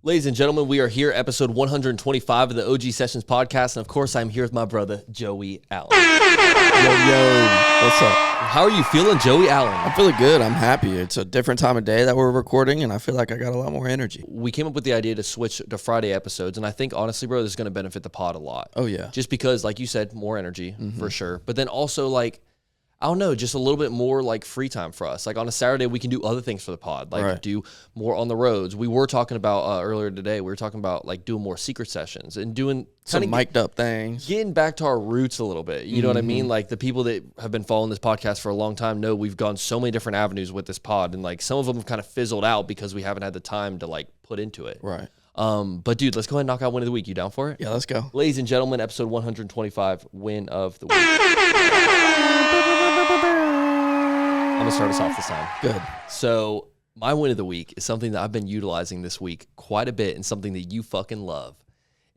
Ladies and gentlemen, we are here, episode 125 of the OG Sessions podcast, and of course, I'm here with my brother, Joey Allen. Yo, what's up? How are you feeling, Joey Allen? I'm feeling good. I'm happy. It's a different time of day that we're recording, and I feel like I got a lot more energy. We came up with the idea to switch to Friday episodes, and I think, honestly, bro, this is going to benefit the pod a lot. Oh, yeah. Just because, like you said, more energy, for sure. But then also, like, I don't know, just a little bit more like free time for us. Like on a Saturday, we can do other things for the pod, like do more on the roads. We were talking about earlier today, we were talking about like doing more secret sessions and doing some mic'd up things. Getting back to our roots a little bit. You know what I mean? Like the people that have been following this podcast for a long time know we've gone so many different avenues with this pod. And like some of them have kind of fizzled out because we haven't had the time to like put into it. Right. But dude, let's go ahead and knock out win of the week. You down for it? Yeah, let's go. Ladies and gentlemen, episode 125, win of the week. I'm going to start us off this time. Good. So my win of the week is something that I've been utilizing this week quite a bit and something that you fucking love,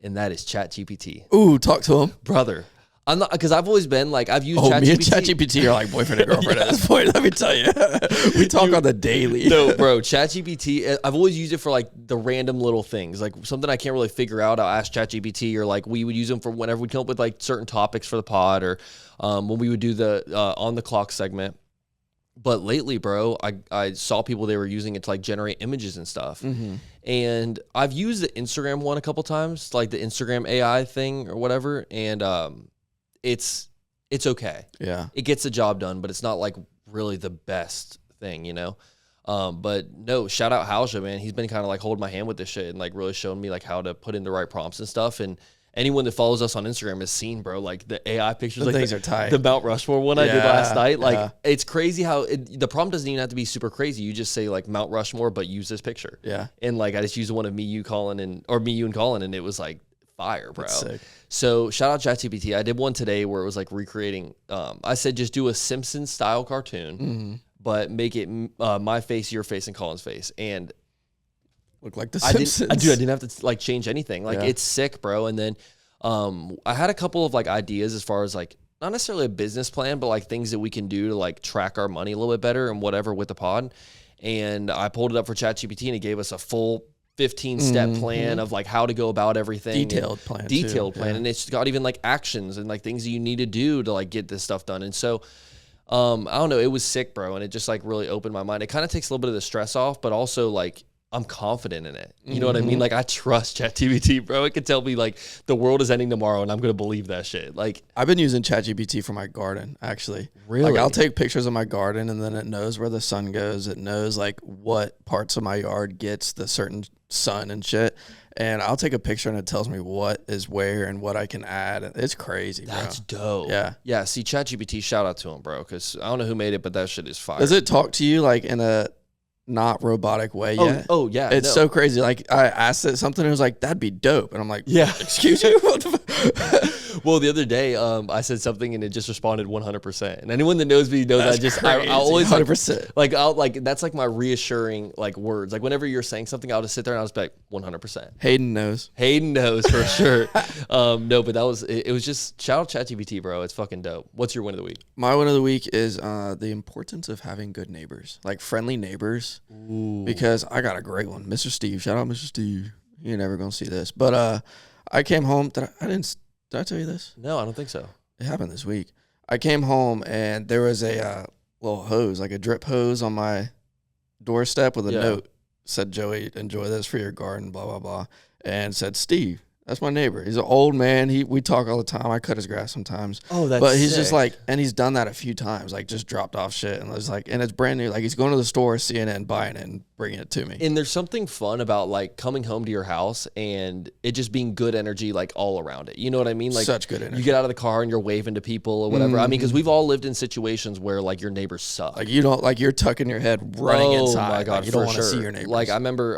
and that is ChatGPT. Ooh, talk to him. Brother, I'm not, because I've always been like, I've used ChatGPT. Me and ChatGPT are like boyfriend and girlfriend at this point, let me tell you. We talk on the daily. No, bro, ChatGPT, I've always used it for like the random little things, like something I can't really figure out, I'll ask ChatGPT, or like we would use them for whenever we come up with like certain topics for the pod, or when we would do the on the clock segment. But lately, bro, I saw people, they were using it to like generate images and stuff. And I've used the Instagram one a couple times, like the Instagram AI thing or whatever. And it's okay. Yeah. It gets the job done, but it's not like really the best thing, you know? But no, shout out Halja, man. He's been kind of like holding my hand with this shit and like really showing me like how to put in the right prompts and stuff. And anyone that follows us on Instagram has seen, bro, like the AI pictures, the like things are tight. The Mount Rushmore one I did last night. Like it's crazy how the prompt doesn't even have to be super crazy. You just say like Mount Rushmore, but use this picture. Yeah. And like, I just used one of me, you, Colin, and it was like fire, bro. That's sick. So shout out ChatGPT. I did one today where it was like recreating, I said, just do a Simpsons style cartoon, but make it my face, your face, and Colin's face. And look like the Simpsons. I didn't have to like change anything. Like it's sick, bro. And then I had a couple of like ideas as far as like not necessarily a business plan, but like things that we can do to like track our money a little bit better and whatever with the pod. And I pulled it up for ChatGPT and it gave us a full 15-step plan of like how to go about everything. Detailed plan. And it's got even like actions and like things that you need to do to like get this stuff done. And so I don't know, it was sick, bro. And it just like really opened my mind. It kind of takes a little bit of the stress off, but also like I'm confident in it. You know what I mean? Like I trust ChatGPT, bro. It could tell me like the world is ending tomorrow and I'm going to believe that shit. Like I've been using ChatGPT for my garden, actually. Really? Like I'll take pictures of my garden and then it knows where the sun goes. It knows like what parts of my yard gets the certain sun and shit. And I'll take a picture and it tells me what is where and what I can add. It's crazy, bro. That's dope. Yeah. Yeah. See, ChatGPT, shout out to him, bro. Because I don't know who made it, but that shit is fire. Does it talk to you like in a not robotic way yet? Oh yeah. It's so crazy. Like I asked it something and it was like, that'd be dope. And I'm like, yeah. Excuse you? What the fuck? Well, the other day, I said something and it just responded 100%. And anyone that knows me knows I always 100%. Like that's like my reassuring like words. Like whenever you're saying something, I'll just sit there and I'll just be like 100%. Hayden knows for sure. No, but that was it was just shout out ChatGPT, bro. It's fucking dope. What's your win of the week? My win of the week is the importance of having good neighbors, like friendly neighbors. Ooh. Because I got a great one, Mr. Steve. Shout out, Mr. Steve. You're never gonna see this, but I came home. Did I tell you this? No, I don't think so. It happened this week. I came home and there was a little hose, like a drip hose on my doorstep with a note. Said, Joey, enjoy this for your garden, blah, blah, blah. And said, Steve, that's my neighbor. He's an old man. We talk all the time. I cut his grass sometimes. Oh, that's But he's sick. just like, and he's done that a few times, like just dropped off shit. And was like, and it's brand new. Like he's going to the store, seeing it and buying it and bringing it to me. And there's something fun about like coming home to your house and it just being good energy like all around it. You know what I mean? Like such good energy. You get out of the car and you're waving to people or whatever. I mean, because we've all lived in situations where like your neighbors suck. Like you don't, like you're tucking your head running inside. Oh my God, like, you don't want to see your neighbors. Like I remember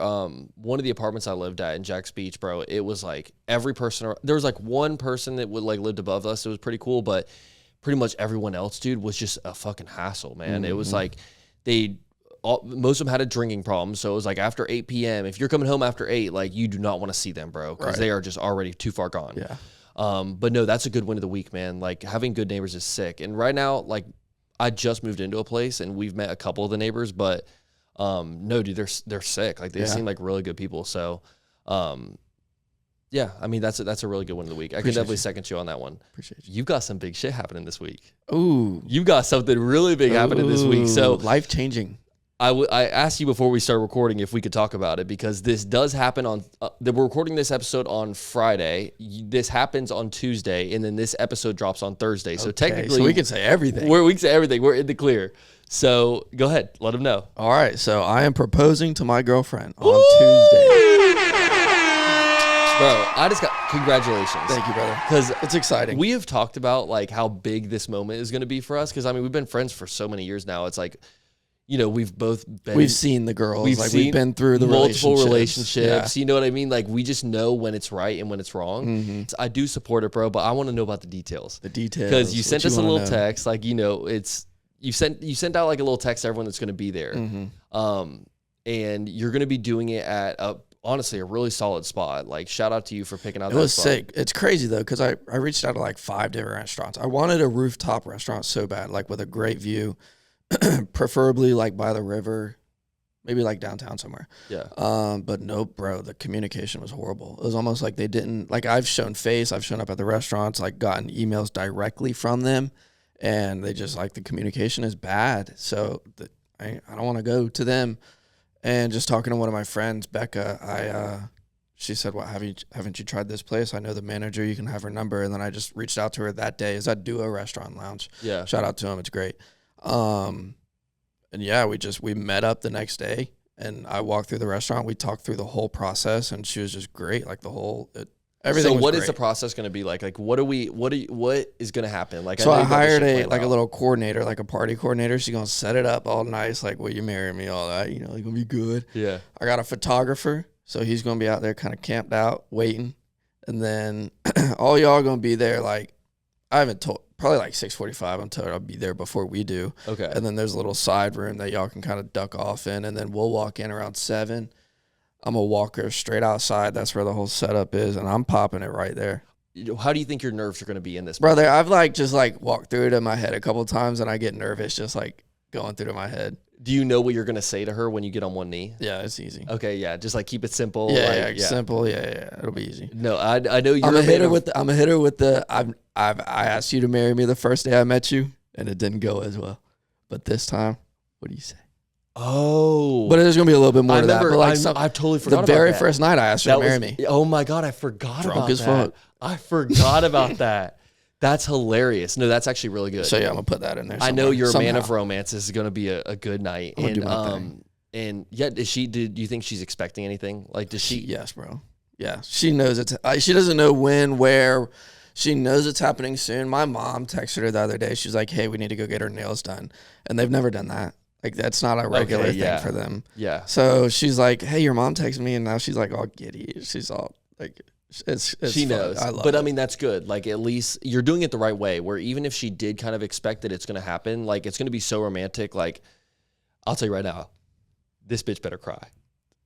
one of the apartments I lived at in Jack's Beach, bro, it was like every person, there was like one person that would like lived above us. It was pretty cool, but pretty much everyone else, dude, was just a fucking hassle, man. It was like most of them had a drinking problem. So it was like after 8 p.m., if you're coming home after 8, like you do not want to see them, bro, because they are just already too far gone. Yeah. But no, that's a good win of the week, man. Like having good neighbors is sick. And right now, like I just moved into a place and we've met a couple of the neighbors, but no, dude, they're sick. Like they seem like really good people. So Yeah, I mean that's a really good one of the week. I can definitely second you on that one. Appreciate you. You've got some big shit happening this week. Ooh, You got something really big happening this week. So life changing. I asked you before we started recording if we could talk about it because this does happen on. We're recording this episode on Friday. This happens on Tuesday, and then this episode drops on Thursday. So technically, so we can say everything. We can say everything. We're in the clear. So go ahead, let them know. All right. So I am proposing to my girlfriend on Tuesday. Bro, I just got congratulations. Thank you, brother. Because it's exciting. We have talked about like how big this moment is going to be for us. Because I mean, we've been friends for so many years now. It's like, you know, we've both been. We've seen the girls. We've been through the multiple relationships. Yeah. You know what I mean? Like we just know when it's right and when it's wrong. Mm-hmm. So I do support it, bro. But I want to know about the details. The details. Because you sent us a little text, like you sent out like a little text to everyone that's going to be there. Mm-hmm. And you're going to be doing it at honestly a really solid spot. Like shout out to you for picking out that spot. It was sick. It's crazy though, because I reached out to like 5 different restaurants. I wanted a rooftop restaurant so bad, like with a great view, preferably like by the river, maybe like downtown somewhere. Yeah. But nope, bro, the communication was horrible. It was almost like they didn't, like I've shown face, I've shown up at the restaurants, like gotten emails directly from them, and they just like the communication is bad. So I don't want to go to them. And just talking to one of my friends, Becca, she said, "What haven't you tried this place? I know the manager. You can have her number." And then I just reached out to her that day. Is that Duo Restaurant Lounge? Yeah. Shout out to him. It's great. And yeah, we met up the next day, and I walked through the restaurant. We talked through the whole process, and she was just great. Like everything. So what was is the process going to be like? Like what is going to happen? Like so I hired a little coordinator, like a party coordinator. She's going to set it up all nice. Like, will you marry me? All that, like going to be good. Yeah. I got a photographer. So he's going to be out there kind of camped out waiting. And then all y'all going to be there. Like I haven't told, probably like 6:45. I'm told I'll be there before we do. Okay. And then there's a little side room that y'all can kind of duck off in. And then we'll walk in around 7. I'm going to walk her straight outside. That's where the whole setup is, and I'm popping it right there. How do you think your nerves are going to be in this? Brother, I've just walked through it in my head a couple of times, and I get nervous just like going through to my head. Do you know what you're going to say to her when you get on one knee? Yeah, it's easy. Okay, yeah, just like keep it simple. Yeah, simple. Yeah, it'll be easy. No, I know you're I'm a hitter with the. I asked you to marry me the first day I met you, and it didn't go as well. But this time, what do you say? Oh, but there's gonna be a little bit more to that. But like I totally forgot about the very first night I asked her to marry me. Oh my god, I forgot Drunk about as that. Fuck. I forgot about that. That's hilarious. No, that's actually really good. So yeah, I'm gonna put that in there. I know you're a man of romance. This is gonna be a good night. I'm gonna do my thing. And yeah, do you think she's expecting anything? Like, does she? Yes, bro. Yeah, she knows it's. She doesn't know when, where. She knows it's happening soon. My mom texted her the other day. She's like, "Hey, we need to go get her nails done," and they've never done that. Like, that's not a regular thing for them. Yeah. So she's like, "Hey, your mom texted me," and now she's like all giddy. She's all like, it's she fun. knows. I love but it. I mean, that's good. Like, at least you're doing it the right way, where even if she did kind of expect that it's going to happen, like, it's going to be so romantic. Like, I'll tell you right now, this bitch better cry.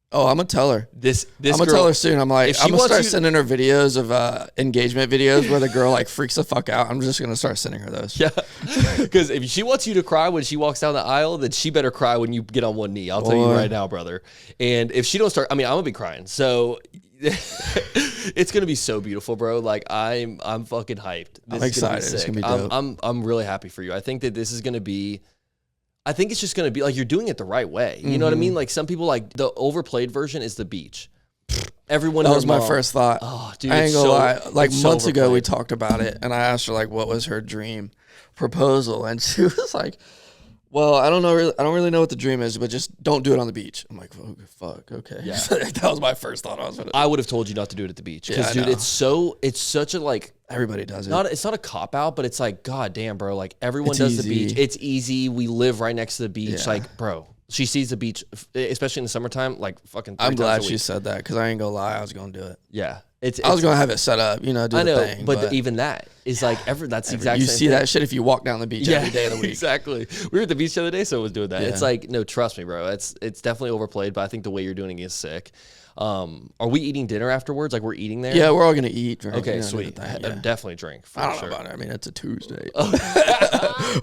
Oh, I'm gonna tell her. This I'm gonna tell her soon. I'm like, I'm gonna start sending her videos of engagement videos where the girl like freaks the fuck out. I'm just gonna start sending her those. Yeah, because if she wants you to cry when she walks down the aisle, then she better cry when you get on one knee. I'll tell you right now, brother. And if she don't start, I mean, I'm gonna be crying. So it's gonna be so beautiful, bro. Like I'm fucking hyped. I'm excited. It's gonna be dope. I'm really happy for you. I think that this is gonna be. I think it's just going to be like you're doing it the right way. You know what I mean? Like some people like the overplayed version is the beach. Everyone that was my first thought. Oh, dude, I ain't gonna lie. Like months ago, we talked about it, and I asked her like, what was her dream proposal, and she was like, "Well, I don't know. I don't really know what the dream is, but just don't do it on the beach." I'm like, oh, "Fuck, okay." Yeah, that was my first thought. I would have told you not to do it at the beach because, dude, it's such a like. Everybody does it. It's not a cop out, but it's like, god damn, bro. Like everyone does the beach. It's easy. We live right next to the beach. Yeah. Like, bro, she sees the beach, especially in the summertime. Like, fucking. I'm glad she said that because I ain't gonna lie, I was gonna do it. Yeah, I was gonna have it set up, do the thing. But even that is like that's exactly. You see that shit if you walk down the beach every day of the week. Exactly. We were at the beach the other day, so I was doing that. Yeah. It's like, no, trust me, bro. It's definitely overplayed, but I think the way you're doing it is sick. Are we eating dinner afterwards? Like we're eating there? Yeah, we're all gonna eat. Drink, Okay, you know, sweet. Definitely drink. For I don't sure. know about it. I mean, it's a Tuesday.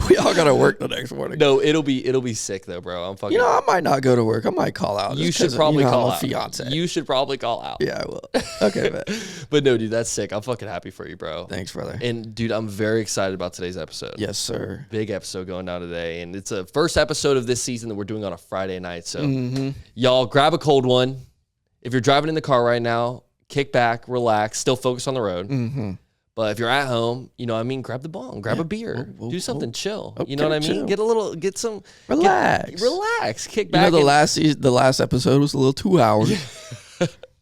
We all gotta work the next morning. No, it'll be sick though, bro. I'm fucking. You know, I might not go to work. I might call out. You should probably call out. Fiance. You should probably call out. Yeah, I will. Okay, man. But no, dude, that's sick. I'm fucking happy for you, bro. Thanks, brother. And dude, I'm very excited about today's episode. Yes, sir. Big episode going down today, and it's a first episode of this season that we're doing on a Friday night. So y'all grab a cold one. If you're driving in the car right now, kick back, relax, still focus on the road. But if you're at home, you know what I mean, grab the bong, grab a beer, do something chill. Okay, you know what I mean? chill. Get some Relax. relax, kick You back. know, the last episode was a little 2 hours.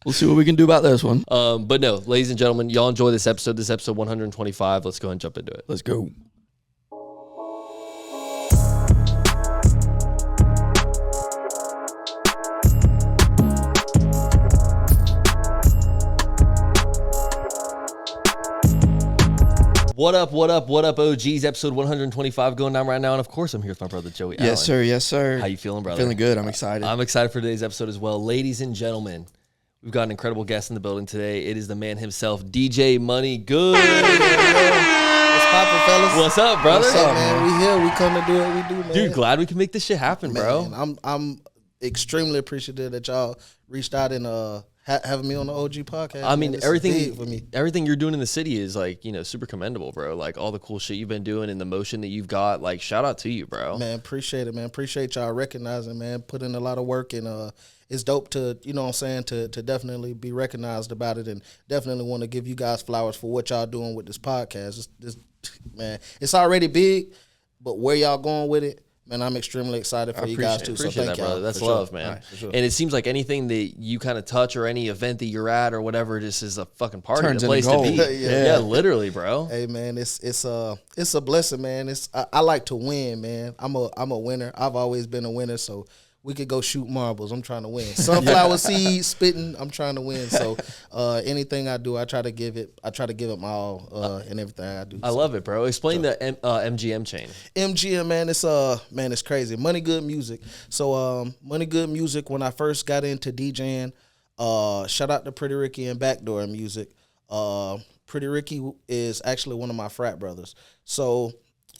We'll see what we can do about this one. But no, ladies and gentlemen, y'all enjoy this episode. This episode 125. Let's go ahead and jump into it. Let's go. What up, OGs? Episode 125 going down right now. And of course, I'm here with my brother, Joey Allen. Yes, sir. Yes, sir. How you feeling, brother? Feeling good. I'm excited. I'm excited for today's episode as well. Ladies and gentlemen, we've got an incredible guest in the building today. It is the man himself, DJ Money Gud. What's poppin', fellas? What's up, brother? What's up, man? We here. We come to do what we do, man. Dude, glad we can make this shit happen, bro. Man, I'm extremely appreciative that y'all reached out and having me on the OG podcast. I mean, man, this is big everything for me. everything you're doing in the city is like, you know, super commendable, bro. Like all the cool shit you've been doing and the motion that you've got. Like, shout out to you, bro. Man, appreciate it, man. Appreciate y'all recognizing, man. Put in a lot of work, and it's dope to, you know what I'm saying, to definitely be recognized about it, and definitely want to give you guys flowers for what y'all doing with this podcast. Man, it's already big, but where y'all going with it, man, I'm extremely excited for you guys too. So Appreciate thank that, y'all. brother. That's for love, sure. man. Right, for sure. And it seems like anything that you kind of touch or any event that you're at or whatever, just is a fucking party, Turns a place into to be. gold. Yeah, literally, bro. Hey man, it's a blessing, man. I like to win, man. I'm a winner. I've always been a winner, so we could go shoot marbles. I'm trying to win. Sunflower seeds, spitting. I'm trying to win. So anything I do, I try to give it my all in everything I do. I love it, bro. Explain the MGM chain. MGM, man, it's crazy. Money Good Music. So Money Good Music. When I first got into DJing, shout out to Pretty Ricky and Backdoor Music. Pretty Ricky is actually one of my frat brothers. So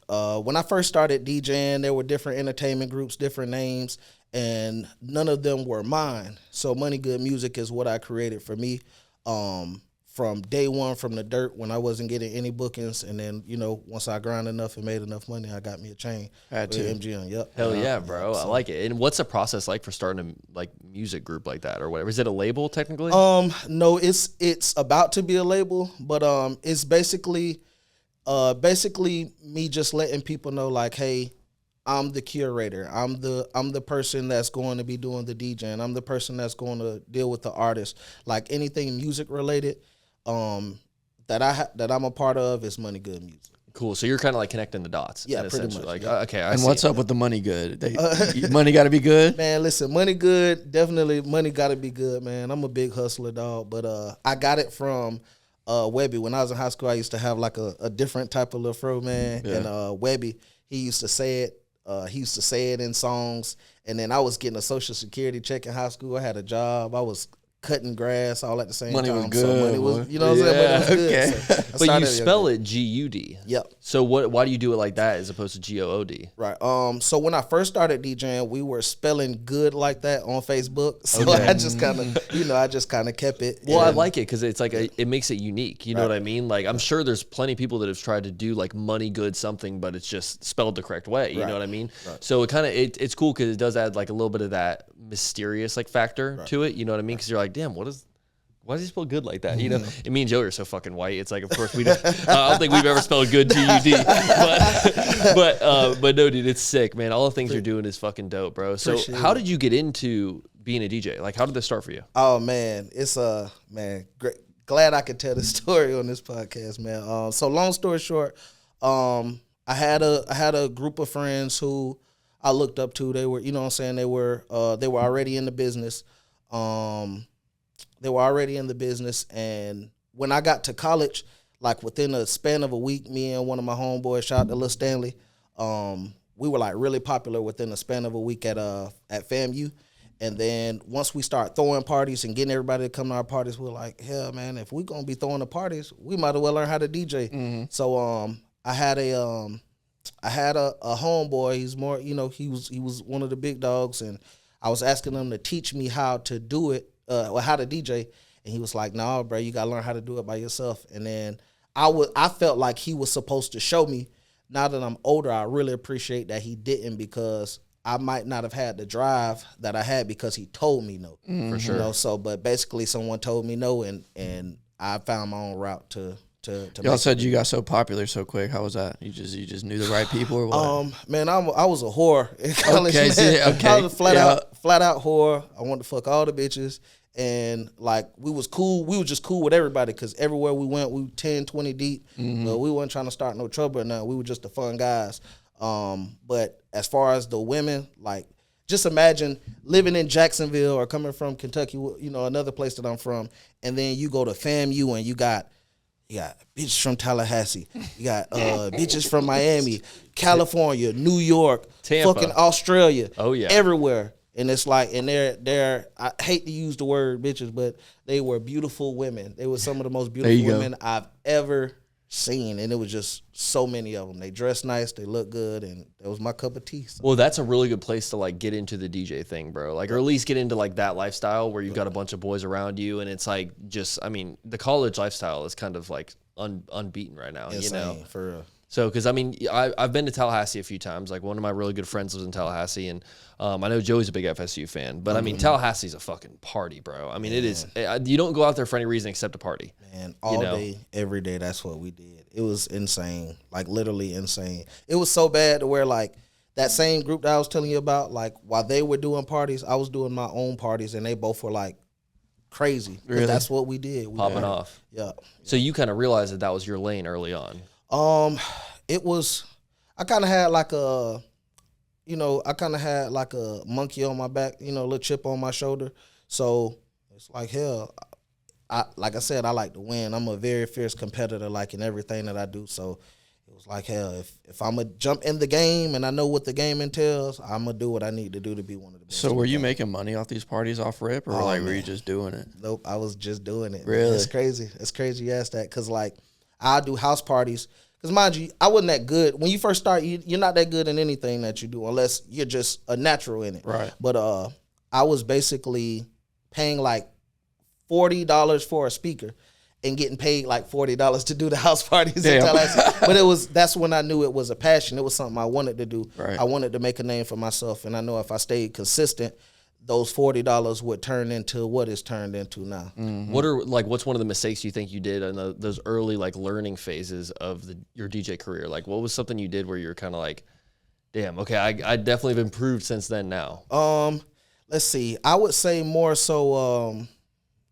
when I first started DJing, there were different entertainment groups, different names, and none of them were mine. So Money Good Music is what I created for me. From day one, from the dirt, when I wasn't getting any bookings, and then, you know, once I grind enough and made enough money, I got me a chain. Had to. MGM. Yep. Hell yeah, bro. I like it. And what's the process like for starting a like music group like that or whatever? Is it a label technically? No, it's about to be a label, but it's basically me just letting people know, like, hey, I'm the curator. I'm the person that's going to be doing the DJing. I'm the person that's going to deal with the artist. Like anything music related, that I'm a part of is Money Good Music. Cool. So you're kind of like connecting the dots. Yeah, pretty much. Like, Yeah. okay. I And see. what's up with the money good? Money got to be good? Man, listen, money good. Definitely money got to be good, man. I'm a big hustler, dog. But I got it from Webby. When I was in high school, I used to have like a different type of little fro, man. Yeah. And Webby, he used to say it. He used to say it in songs. And then I was getting a Social Security check in high school. I had a job. I was cutting grass all at the same Money time. was So good, money was, boy. you know what I'm saying? Money was good. Okay. So I But you started spell it G-U-D. Yep. So why do you do it like that as opposed to G-O-O-D? Right. So when I first started DJing, we were spelling good like that on Facebook. So Okay. I just kind of kept it. Well, I And- like it because it's like it makes it unique. You know what I mean? Like I'm sure there's plenty of people that have tried to do like money good something, but it's just spelled the correct way. You know what I mean? Right. So it's cool because it does add like a little bit of that mysterious like factor to it. You know what I mean? Because you're like, damn, why does he spell good like that? You know, and me and Joey are so fucking white. It's like, of course we don't. I don't think we've ever spelled good G-U-D. But no, dude, it's sick, man. All the things you're doing is fucking dope, bro. So Appreciate how it. did you get into being a DJ? Like, how did this start for you? Oh man, it's man, great. Glad I could tell the story on this podcast, man. So long story short, I had a group of friends who I looked up to. They were, you know what I'm saying, they were already in the business. They were already in the business, and when I got to college, like within a span of a week, me and one of my homeboys, shout out to Lil Stanley, we were like really popular within a span of a week at FAMU. And then once we start throwing parties and getting everybody to come to our parties, we're like, hell, man, if we're gonna be throwing the parties, we might as well learn how to DJ. So I had a homeboy. He's more, he was one of the big dogs, and I was asking him to teach me how to do it, how to DJ, and he was like, "No, bro, you gotta learn how to do it by yourself." And then I felt like he was supposed to show me. Now that I'm older, I really appreciate that he didn't, because I might not have had the drive that I had because he told me no. For sure. So, but basically someone told me no, and I found my own route to Y'all said you got so popular so quick. How was that? You just knew the right people or what? Man, I was a whore in college. Okay, I was a flat out whore. I wanted to fuck all the bitches. And like we was cool. We were just cool with everybody, because everywhere we went, we were 10, 20 deep. But we weren't trying to start no trouble or nothing. We were just the fun guys. But as far as the women, like, just imagine living in Jacksonville or coming from Kentucky, another place that I'm from, and then you go to FAMU and you got bitches from Tallahassee, you got bitches from Miami, California, New York, Tampa, fucking Australia, everywhere. And it's like, and they're I hate to use the word bitches, but they were beautiful women. They were some of the most beautiful women I've ever seen, and it was just so many of them. They dressed nice, they looked good, and that was my cup of tea. So. Well, that's a really good place to like get into the DJ thing, bro. Like, or at least get into like that lifestyle where you've got a bunch of boys around you, and it's like the college lifestyle is kind of like unbeaten right now. Insane, for real. So, because I've been to Tallahassee a few times. Like, one of my really good friends lives in Tallahassee, and I know Joey's a big FSU fan. But Tallahassee's a fucking party, bro. I mean, it is. You don't go out there for any reason except a party. Man, all day, every day. That's what we did. It was insane, like literally insane. It was so bad to where like that same group that I was telling you about, like while they were doing parties, I was doing my own parties, and they both were like crazy. Really? That's what we did. Popping off. Yeah. So you kind of realized that was your lane early on. It was, I kind of had like a monkey on my back, a little chip on my shoulder. So it's like, hell, like I said, I like to win. I'm a very fierce competitor, like in everything that I do. So it was like, hell, if I'm going to jump in the game and I know what the game entails, I'm going to do what I need to do to be one of the best. So were you making money off these parties off rip, or were you just doing it? Nope, I was just doing it. Really? It's crazy. It's crazy you ask that, because like I do house parties. Because mind you, I wasn't that good. When you first start, you're not that good in anything that you do unless you're just a natural in it. Right. But I was basically paying like $40 for a speaker and getting paid like $40 to do the house parties in Tallahassee. But that's when I knew it was a passion. It was something I wanted to do. Right. I wanted to make a name for myself, and I know if I stayed consistent, those $40 would turn into what it's turned into now. Mm-hmm. What's one of the mistakes you think you did in those early like learning phases of your DJ career? Like, what was something you did where you're kind of like, damn, okay, I definitely have improved since then now. Let's see. I would say more so.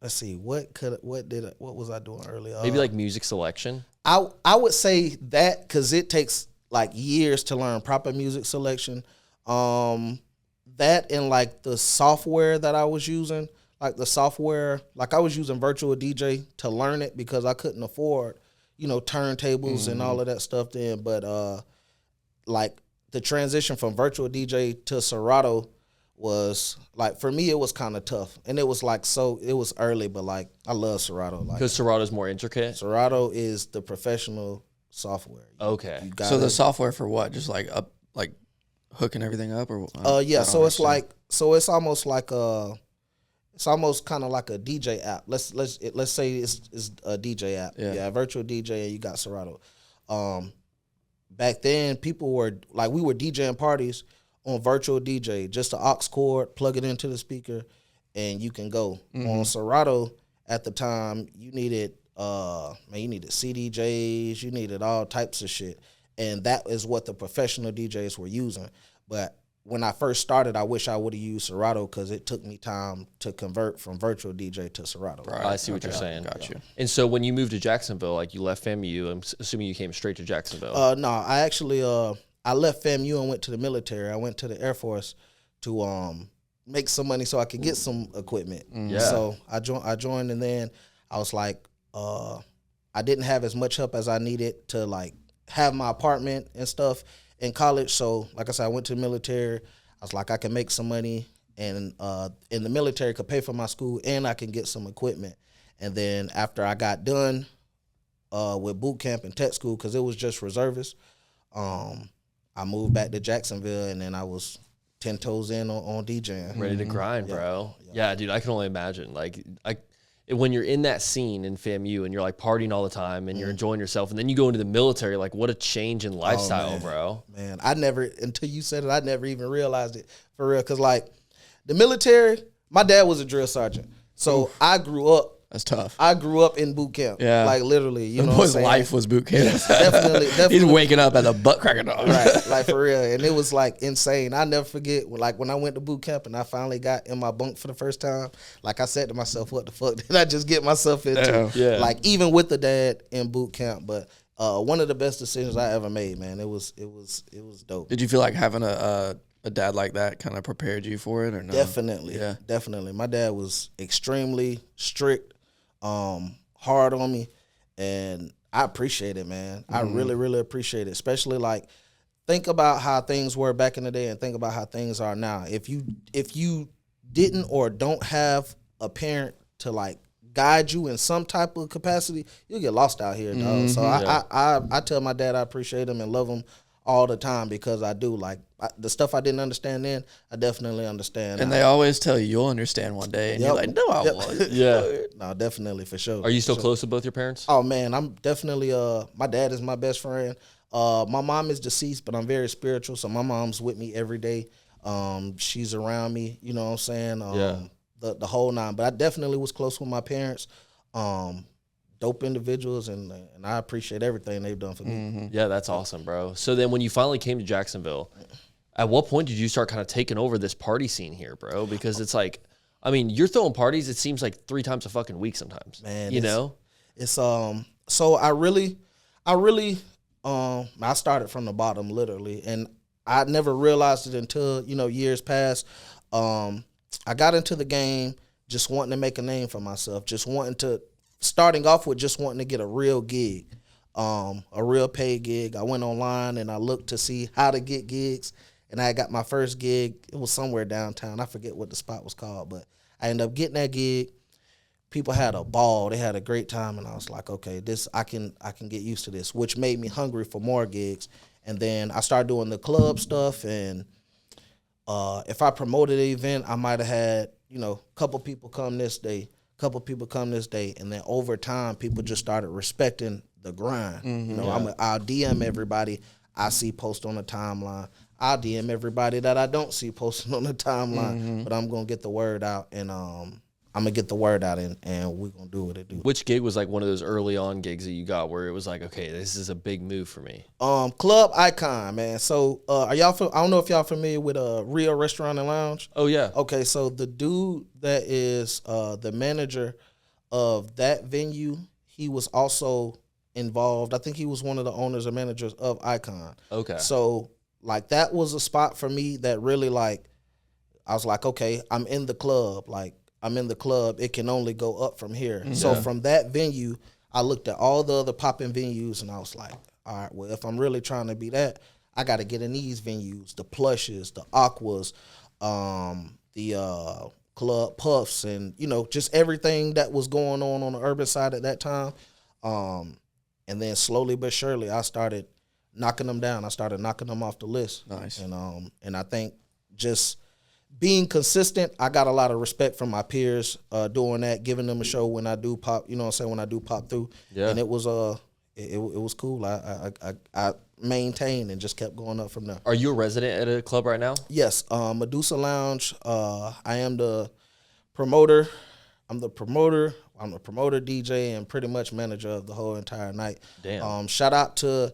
Let's see. What was I doing earlier? Maybe like music selection. I would say that, because it takes like years to learn proper music selection. That and like the software that I was using, like the software, like I was using Virtual DJ to learn it because I couldn't afford, turntables and all of that stuff then. But like the transition from Virtual DJ to Serato was like, for me, it was kind of tough. And it was like, it was early, but like I love Serato. Because Serato's more intricate? Serato is the professional software. Okay. So the software for what? Just like hooking everything up, or yeah. So it's like, it's almost like it's almost kind of like a DJ app. Let's say it's a DJ app. Yeah, Virtual DJ, and you got Serato. Back then, people were like, we were DJing parties on Virtual DJ, just the aux cord, plug it into the speaker, and you can go. On Serato at the time, you needed CDJs, you needed all types of shit. And that is what the professional DJs were using. But when I first started, I wish I would have used Serato, because it took me time to convert from Virtual DJ to Serato. Right. I see what you're saying. Got you. And so when you moved to Jacksonville, like you left FAMU, I'm assuming you came straight to Jacksonville. No, I actually I left FAMU and went to the military. I went to the Air Force to make some money so I could get some equipment. Yeah. So I joined, and then I was like, I didn't have as much help as I needed to like have my apartment and stuff in college. So like I said, I went to the military. I was like, I can make some money and in the military could pay for my school and I can get some equipment. And then after I got done with boot camp and tech school, because it was just reservists, I moved back to Jacksonville, and then I was 10 toes in on DJing. Ready to grind, bro. Yeah, dude, I can only imagine. When you're in that scene in FAMU and you're like partying all the time and you're enjoying yourself, and then you go into the military, like what a change in lifestyle, bro. Man, until you said it, I never even realized it for real. Because like the military, my dad was a drill sergeant. So I grew up. That's tough. I grew up in boot camp. Yeah. Like literally, you know what I'm His saying? life was boot camp. Definitely. He's waking up at the butt cracker dog. Right, like for real. And it was like insane. I never forget, like when I went to boot camp and I finally got in my bunk for the first time, like I said to myself, what the fuck did I just get myself into? Yeah. Like even with the dad in boot camp, but one of the best decisions I ever made, man. It was dope. Did you feel like having a dad like that kind of prepared you for it or no? Definitely. Yeah. Definitely. My dad was extremely strict, hard on me, and I appreciate it, man. I really, really appreciate it. Especially like think about how things were back in the day and think about how things are now. If you didn't or don't have a parent to like guide you in some type of capacity, you'll get lost out here, dog. So I tell my dad I appreciate him and love him all the time, because I do. Like the stuff I didn't understand then, I definitely understand And now. they always tell you you'll understand one day, and you're like, no, I won't. Yeah. No, definitely, for sure. Are you still For sure. close to both your parents? Oh man, I'm definitely my dad is my best friend. My mom is deceased, but I'm very spiritual, so my mom's with me every day. She's around me, you know what I'm saying? The whole nine. But I definitely was close with my parents. Dope individuals, and I appreciate everything they've done for me. Yeah, that's awesome, bro. So then when you finally came to Jacksonville, at what point did you start kind of taking over this party scene here, bro? Because it's like, I mean, you're throwing parties, it seems like 3 times a fucking week sometimes. Man, you know? It's so I started from the bottom, literally, and I never realized it until, years passed. I got into the game just wanting to make a name for myself, starting off with just wanting to get a real gig, a real paid gig. I went online and I looked to see how to get gigs, and I got my first gig. It was somewhere downtown. I forget what the spot was called, but I ended up getting that gig. People had a ball. They had a great time, and I was like, okay, I can get used to this, which made me hungry for more gigs. And then I started doing the club stuff, and if I promoted an event, I might have had, a couple people come this day, and then over time, people just started respecting the grind. I'll DM everybody I see post on the timeline. I'll DM everybody that I don't see posting on the timeline, but I'm gonna get the word out, and I'm gonna get the word out, and we're gonna do what it do. Which gig was like one of those early on gigs that you got where it was like, okay, this is a big move for me? Club Icon, man. So are y'all? I don't know if y'all familiar with Rio Restaurant and Lounge. Oh yeah. Okay, so the dude that is the manager of that venue, he was also involved. I think he was one of the owners or managers of Icon. Okay. So like that was a spot for me that really like, I was like, okay, I'm in the club. Like I'm in the club. It can only go up from here. Mm-hmm. So from that venue, I looked at all the other popping venues, and I was like, all right, well, if I'm really trying to be that, I got to get in these venues, the Plushes, the Aquas, the Club Puffs, and, just everything that was going on the urban side at that time. And then slowly but surely, I started knocking them down. I started knocking them off the list. Nice. And I think just being consistent, I got a lot of respect from my peers doing that, giving them a show when I do pop, when I do pop through. Yeah. And it was it was cool. I maintained and just kept going up from there. Are you a resident at a club right now? Yes, Medusa Lounge. I am the promoter. I'm the promoter, DJ, and pretty much manager of the whole entire night. Damn. Shout out to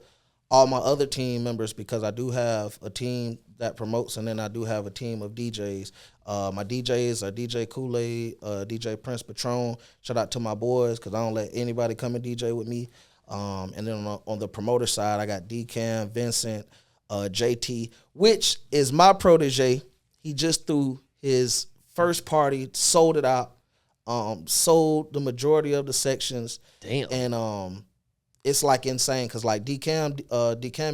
all my other team members, because I do have a team that promotes, and then I do have a team of DJs. My DJs are DJ Kool-Aid, DJ Prince Patron. Shout out to my boys, because I don't let anybody come and DJ with me. And then on the promoter side, I got D-Cam, Vincent, JT, which is my protege. He just threw his first party, sold it out, sold the majority of the sections. Damn. And it's like insane because like D-Cam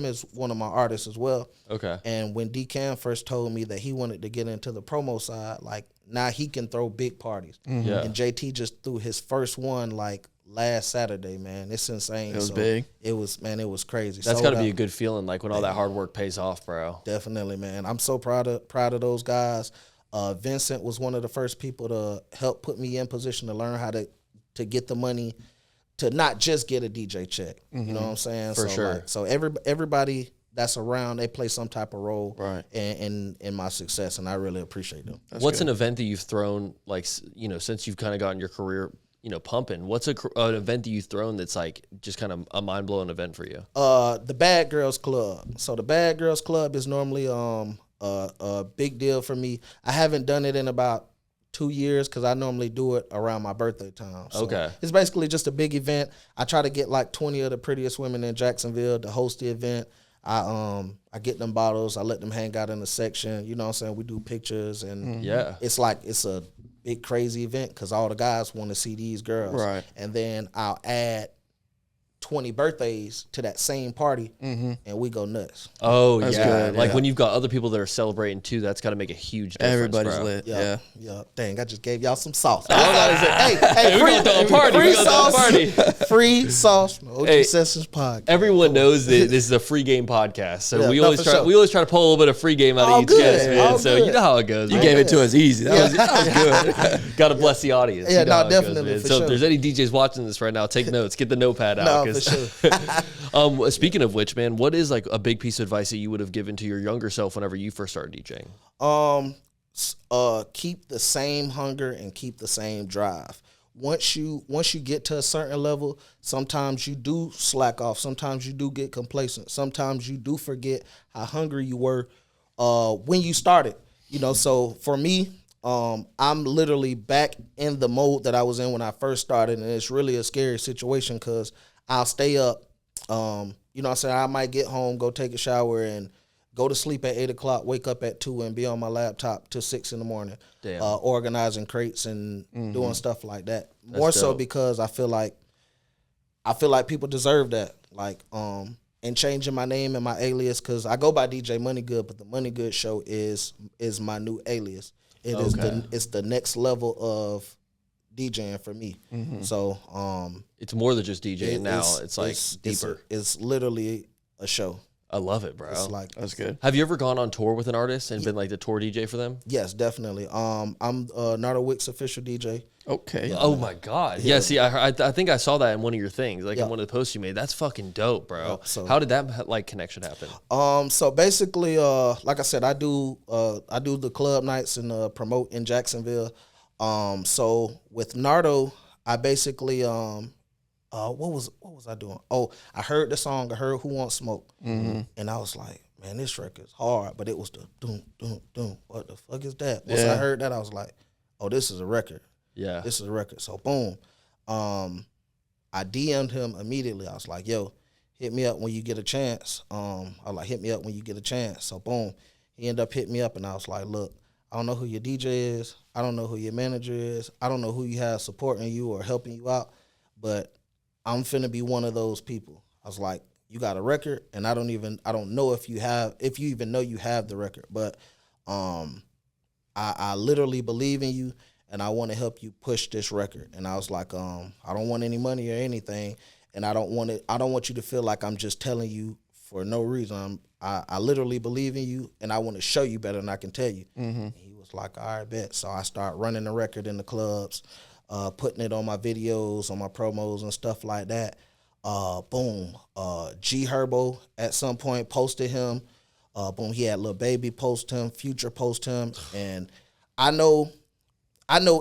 is one of my artists as well. Okay. And when D-Cam first told me that he wanted to get into the promo side, like now he can throw big parties. Yeah. And JT just threw his first one like last Saturday, man. It's insane. It was big. It was crazy. That's got to be a good feeling, like when all that hard work pays off, bro. Definitely, man. I'm so proud of those guys. Vincent was one of the first people to help put me in position to learn how to get the money to not just get a DJ check. You know what I'm saying? For sure. Like, so everybody that's around, they play some type of role Right. in my success, and I really appreciate them. What's an event that you've thrown, like, you know, since you've kind of gotten your career, you know, pumping? What's an event that you've thrown that's like just kind of a mind blowing event for you? The Bad Girls Club. So the Bad Girls Club is normally a big deal for me. I haven't done it in about 2 years because I normally do it around my birthday time. So Okay. it's basically just a big event. I try to get like 20 of the prettiest women in Jacksonville to host the event. I get them bottles. I let them hang out in the section. You know what I'm saying? We do pictures and Yeah. it's like it's a big crazy event because all the guys want to see these girls. Right. And then I'll add 20 birthdays to that same party and we go nuts. Oh, That's yeah. good, Like yeah. when you've got other people that are celebrating too, that's got to make a huge difference. Everybody's bro. lit. Yeah. Yeah. Dang, I just gave y'all some sauce. Hey, hey, we gonna throw a party. free We gonna throw a sauce. party. Free sauce. from OG Hey, Sessions podcast. Everyone knows that this is a free game podcast, so Yeah, we no, always for try. sure. We always try to pull a little bit of free game out All of each good, guest, man. all So good. you know how it goes. You man. gave it to us easy. That was good. Got to bless the audience. Yeah, you know no, how it goes, definitely, man. for So sure. if there's any DJs watching this right now, take notes. Get the notepad out. No, for 'cause- sure. Speaking of which, man, what is like a big piece of advice that you would have given to your younger self whenever you first started DJing? Keep the same hunger and keep the same drive. Once you get to a certain level, sometimes you do slack off. Sometimes you do get complacent. Sometimes you do forget how hungry you were when you started. You know, so for me, I'm literally back in the mode that I was in when I first started, and it's really a scary situation because I'll stay up. You know what I'm saying? I might get home, go take a shower, and go to sleep at 8 o'clock, wake up at 2, and be on my laptop till 6 in the morning, organizing crates and doing stuff like that. More so dope. because I feel like people deserve that. Like, and changing my name and my alias, because I go by DJ Money Gud, but the Money Gud Show is my new alias. It is it's the next level of DJing for me. So It's more than just DJing now. It's like deeper. It's literally a show. I love it, bro. It's like That's good. Have you ever gone on tour with an artist and been like the tour DJ for them? yes, definitely. I'm Nardo Wick's official DJ. Okay. Oh my God! Yeah, see, I think I saw that in one of your things, like Yeah. in one of the posts you made. That's fucking dope, bro. Yeah, so- How did that like connection happen? So basically, like I said, I do the club nights and promote in Jacksonville. So with Nardo, I basically what was I doing? Oh, I heard the song. I heard Who Wants Smoke, and I was like, man, this record's hard. But it was the doom doom doom. What the fuck is that? Once I heard that, I was like, oh, this is a record. Yeah, This is a record. So boom, I DM'd him immediately. I was like, yo, hit me up when you get a chance. I was like, hit me up when you get a chance. So boom, he ended up hitting me up, and I was like, look, I don't know who your DJ is. I don't know who your manager is. I don't know who you have supporting you or helping you out, but I'm finna be one of those people. I was like, you got a record, and I don't know if you even know you have the record, but I literally believe in you, and I want to help you push this record. And I was like, I don't want any money or anything, and I don't want you to feel like I'm just telling you for no reason. I literally believe in you, and I want to show you better than I can tell you. And he was like, all right, bet. So I start running the record in the clubs, putting it on my videos, on my promos and stuff like that. Boom. G Herbo at some point posted him. Boom, he had Lil Baby post him, Future post him, and I know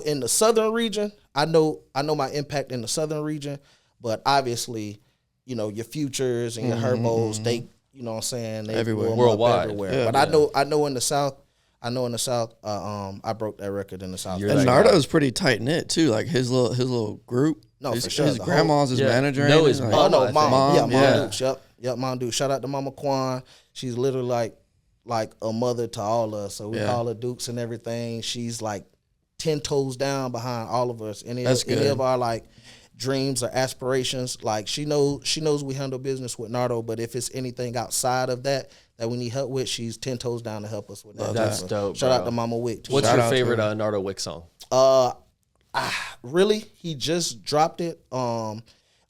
in the southern region, I know my impact in the southern region, but obviously, you know, your Futures and your Herbos, they, you know what I'm saying, they Everywhere. blew 'em up Worldwide. everywhere. Yeah. But I know in the South, I broke that record in the South. You're And that Nardo's pretty tight knit too. Like his little group. No, his, for sure. His The grandma's his Yeah. manager. No, ain't his it? Like, mom. Oh no, I think. mom. Yeah, Mom yeah. Dukes. Yep, Mom Dukes. Shout out to Mama Quan. She's literally like a mother to all of us. So we call her Dukes and everything. She's like 10 toes down behind all of us. Any That's of good. our like dreams or aspirations. Like she knows we handle business with Nardo, but if it's anything outside of that we need help with, she's 10 toes down to help us with that. That's dope. Shout bro. out to Mama Wick too. What's Shout your out to favorite her. Nardo Wick song? Really, he just dropped it. All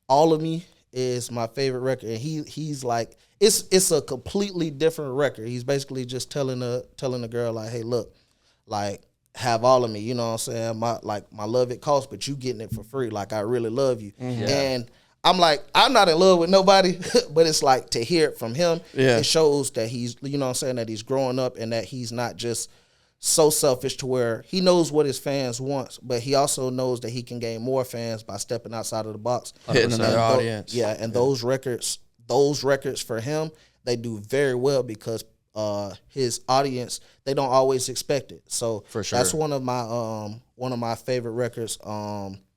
of Me is my favorite record, and he's like, it's a completely different record. He's basically just telling the girl like, hey, look, like, have all of me, you know what I'm saying? My love it costs, but you getting it for free. Like, I really love you. Mm-hmm. And I'm like, I'm not in love with nobody, but it's like to hear it from him, Yeah. it shows that he's, you know what I'm saying, that he's growing up and that he's not just so selfish to where he knows what his fans want, but he also knows that he can gain more fans by stepping outside of the box. Hitting another audience. Yeah, and those records for him, they do very well because his audience, they don't always expect it. So For sure. that's one of my favorite records.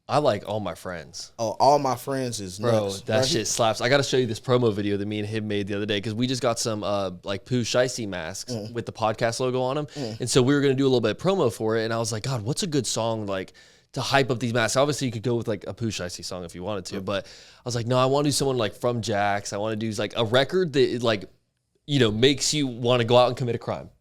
I like All My Friends. All My Friends is Bro, nuts. that shit slaps. I got to show you this promo video that me and him made the other day because we just got some like Pooh Shiesty masks with the podcast logo on them. And so we were going to do a little bit of promo for it. And I was like, God, what's a good song like to hype up these masks? Obviously, you could go with like a Pooh Shiesty song if you wanted to. But I was like, no, I want to do someone like from Jax. I want to do like a record that like, you know, makes you want to go out and commit a crime.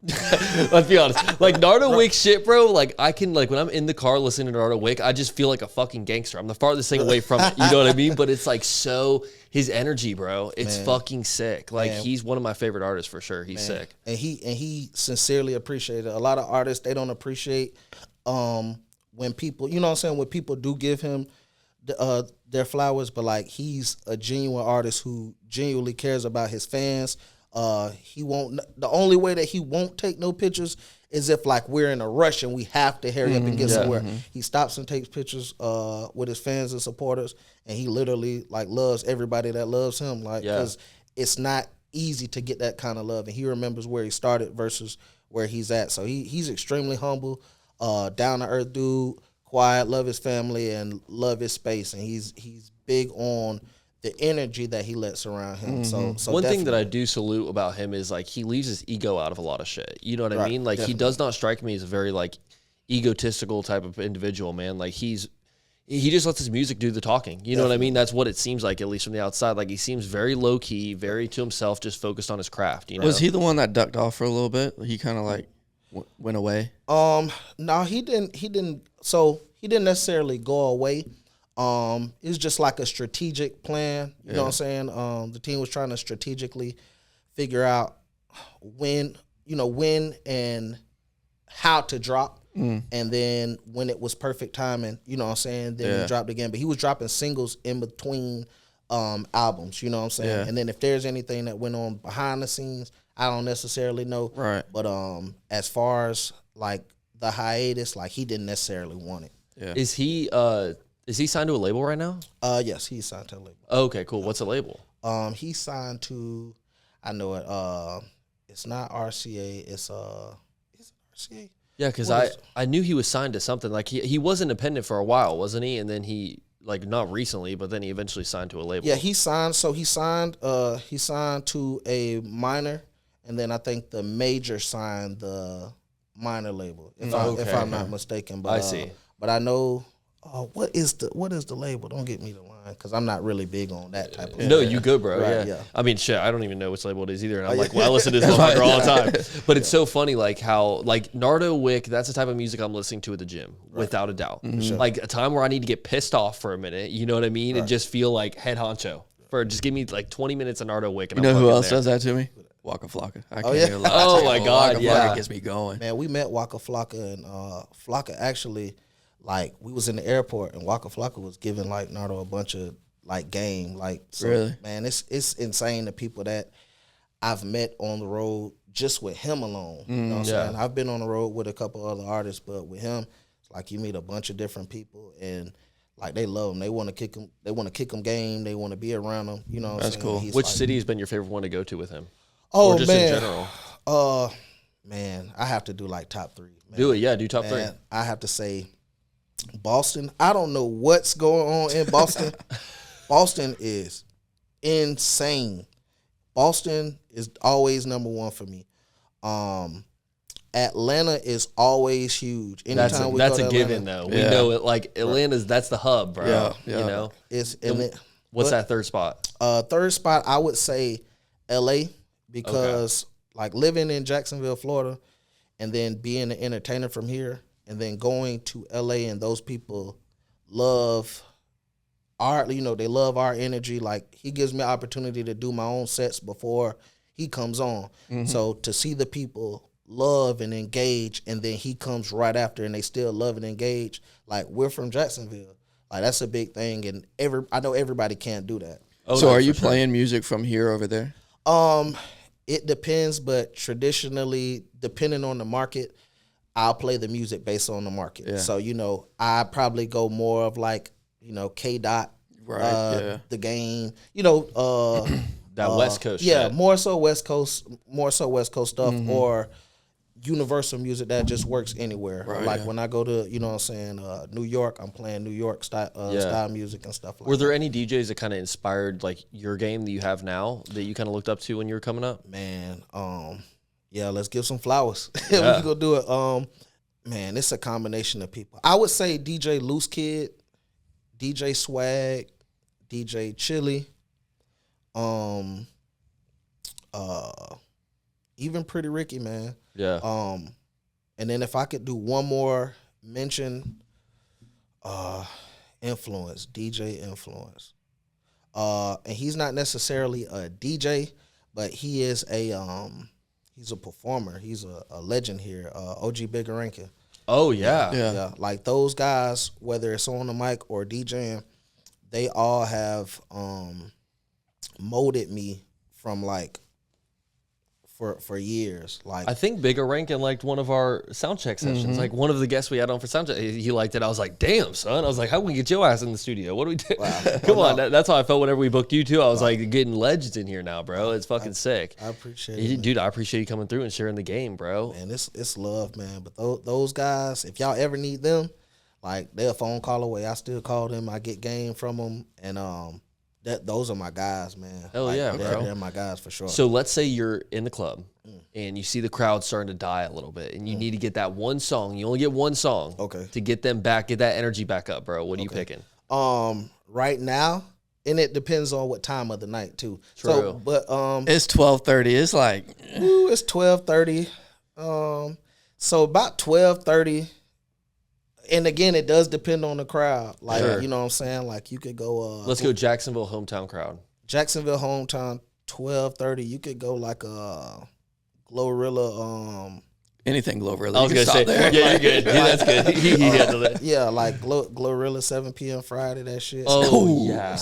Let's be honest. Like Nardo Wick shit, bro. Like I can, like when I'm in the car listening to Nardo Wick, I just feel like a fucking gangster. I'm the farthest thing away from it. You know what I mean? But it's like so his energy, bro. It's fucking sick. Like he's one of my favorite artists for sure. He's sick. And he sincerely appreciated it. A lot of artists, they don't appreciate when people, you know what I'm saying, when people do give him their flowers, but like he's a genuine artist who genuinely cares about his fans. He won't. The only way that he won't take no pictures is if like we're in a rush and we have to hurry up and get somewhere. He stops and takes pictures with his fans and supporters, and he literally like loves everybody that loves him. Like, because it's not easy to get that kind of love, and he remembers where he started versus where he's at. So he's extremely humble, down to earth dude, quiet, love his family and love his space, and he's big on the energy that he lets around him. So One thing that definitely. I do salute about him is like he leaves his ego out of a lot of shit. You know what I mean? Like he does not strike me as a very like egotistical type of individual, man. Like he just lets his music do the talking. You know what I mean? That's what it seems like, at least from the outside. Like he seems very low key, very to himself, just focused on his craft. You know? Was he the one that ducked off for a little bit? He kind of like went away. No, he didn't. So he didn't necessarily go away. It's just like a strategic plan. You know what I'm saying? The team was trying to strategically figure out when and how to drop. And then when it was perfect timing, you know what I'm saying? Then he dropped again. But he was dropping singles in between albums, you know what I'm saying? Yeah. And then if there's anything that went on behind the scenes, I don't necessarily know. Right. But as far as like the hiatus, like he didn't necessarily want it. Yeah. Is he signed to a label right now? Yes, he's signed to a label. Okay, cool. What's the label? He's signed to, I know it. It's not RCA. It's RCA. Yeah, because What is- I knew he was signed to something. Like he was independent for a while, wasn't he? And then he like not recently, but then he eventually signed to a label. Yeah, he signed. So he signed to a minor, and then I think the major signed the minor label. If I'm not mistaken. But I see. But I know. What is the label? Don't get me the line, because I'm not really big on that type of No, stuff. you good, bro. Right, yeah. yeah. I mean, shit, I don't even know which label it is either. And I'm like, well, I listen to this motherfucker all the time. But it's so funny, like how, like Nardo Wick, that's the type of music I'm listening to at the gym, without a doubt. Like a time where I need to get pissed off for a minute, you know what I mean? And just feel like head honcho. Just give me like 20 minutes of Nardo Wick. And You know I'm who fucking else there. does that to me? Waka Flocka. I can't yeah. even lie. Oh, my God, Waka yeah. Flocka gets me going. Man, we met Waka Flocka, and Flocka actually, like, we was in the airport, and Waka Flocka was giving like Nardo a bunch of like game, like, so, Really? man, it's insane the people that I've met on the road just with him alone. You know what I'm saying? I've been on the road with a couple other artists, but with him, it's like you meet a bunch of different people, and like they love him. They want to kick him. They want to kick him game. They want to be around him. You know what I'm That's saying? cool. He's Which like, city has been your favorite one to go to with him? Oh Or just man, in general? Man, I have to do like top three. Man. Do it, yeah. Do top three. Man, I have to say Boston. I don't know what's going on in Boston. Boston is insane. Boston is always number one for me. Atlanta is always huge. Anytime we that's go to a given though. We know it. Like Atlanta's that's the hub, bro. Yeah. You know. What's that third spot? Third spot, I would say L.A. because like living in Jacksonville, Florida, and then being an entertainer from here, and then going to L.A. and those people love they love our energy. Like he gives me an opportunity to do my own sets before he comes on. Mm-hmm. So to see the people love and engage, and then he comes right after and they still love and engage. Like we're from Jacksonville. Like that's a big thing, and I know everybody can't do that. Oh, so are you playing music from here over there? It depends, but traditionally, depending on the market, I'll play the music based on the market. Yeah. So, I probably go more of like, K Dot, the game, that West Coast shit. Yeah, more so West Coast stuff, or universal music that just works anywhere. Right, when I go to, New York, I'm playing New York style music and stuff like that. Were there any DJs that kind of inspired like your game that you have now that you kind of looked up to when you were coming up? Man, let's give some flowers. We can go do it. Man, it's a combination of people. I would say DJ Loose Kid, DJ Swag, DJ Chili, even Pretty Ricky, man. Yeah. And then if I could do one more mention, Influence, DJ Influence. And he's not necessarily a DJ, but he is he's a performer. He's a legend here. OG Bigarenka. Oh yeah. Yeah. Like those guys, whether it's on the mic or DJing, they all have molded me from like for years. Like I think Bigger Rankin liked one of our sound check sessions. Mm-hmm. Like one of the guests we had on for sound check, he liked it. I was like, damn, son. I was like, how can we get your ass in the studio? What do we do? Wow. Come on. That's how I felt whenever we booked you too. I was like, getting legends in here now, bro. It's fucking sick. I appreciate it. Dude, I appreciate you coming through and sharing the game, bro. Man, it's love, man. But those guys, if y'all ever need them, like they're a phone call away. I still call them. I get game from them. And those are my guys, man. Hell like, yeah, bro. They're my guys for sure. So let's say you're in the club and you see the crowd starting to die a little bit, and you need to get that one song. You only get one song, to get them back, get that energy back up, bro. What are you picking? Right now, and it depends on what time of the night too. True. So, but it's 12:30. It's like it's 12:30. So about 12:30. And again, it does depend on the crowd. Like, you know what I'm saying? Like, you could go... Let's go Jacksonville hometown crowd. Jacksonville hometown, 12:30. You could go like a Glorilla... Anything Glorilla. I was going to say, yeah, you're good. Yeah, that's good. He handled it. Yeah, like Glorilla 7 p.m. Friday, that shit. Oh, yeah.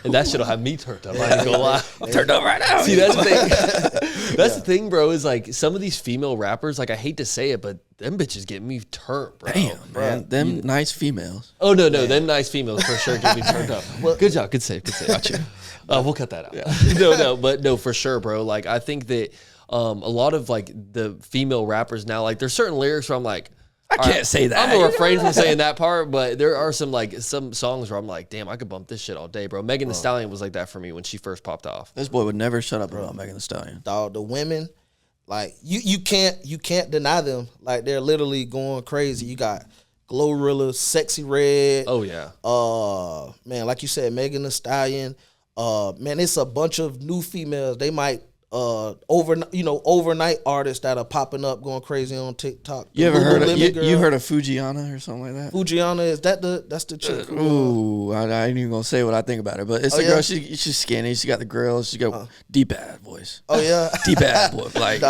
And that shit'll have me turned up. I ain't gonna lie. I'm turned up right now. See, that's the thing. That's the thing, bro, is like some of these female rappers, like I hate to say it, but them bitches get me turned, bro. Damn, man. Them nice females. Oh, no. Them nice females for sure get me turned up. Well, good job. Good save. Got you. We'll cut that out. Yeah. No, for sure, bro. Like, I think that a lot of like the female rappers now, like there's certain lyrics where I'm like, I can't say that. I'm gonna refrain from saying that part, but there are some songs where I'm like, damn, I could bump this shit all day, bro. Megan Thee Stallion was like that for me when she first popped off. This boy would never shut up about Megan Thee Stallion. Dog, the women, like you can't deny them. Like they're literally going crazy. You got Glorilla, Sexy Red. Oh yeah. Man, like you said, Megan Thee Stallion. Man, it's a bunch of new females. They might overnight artists that are popping up going crazy on TikTok. You ever heard of you heard of Fujiana or something like that? Fujiana, is that's the chick? Ooh, I ain't even gonna say what I think about her, but it's a girl. She's skinny. She got the grills. She got deep ass voice. Oh yeah, deep ass voice. Like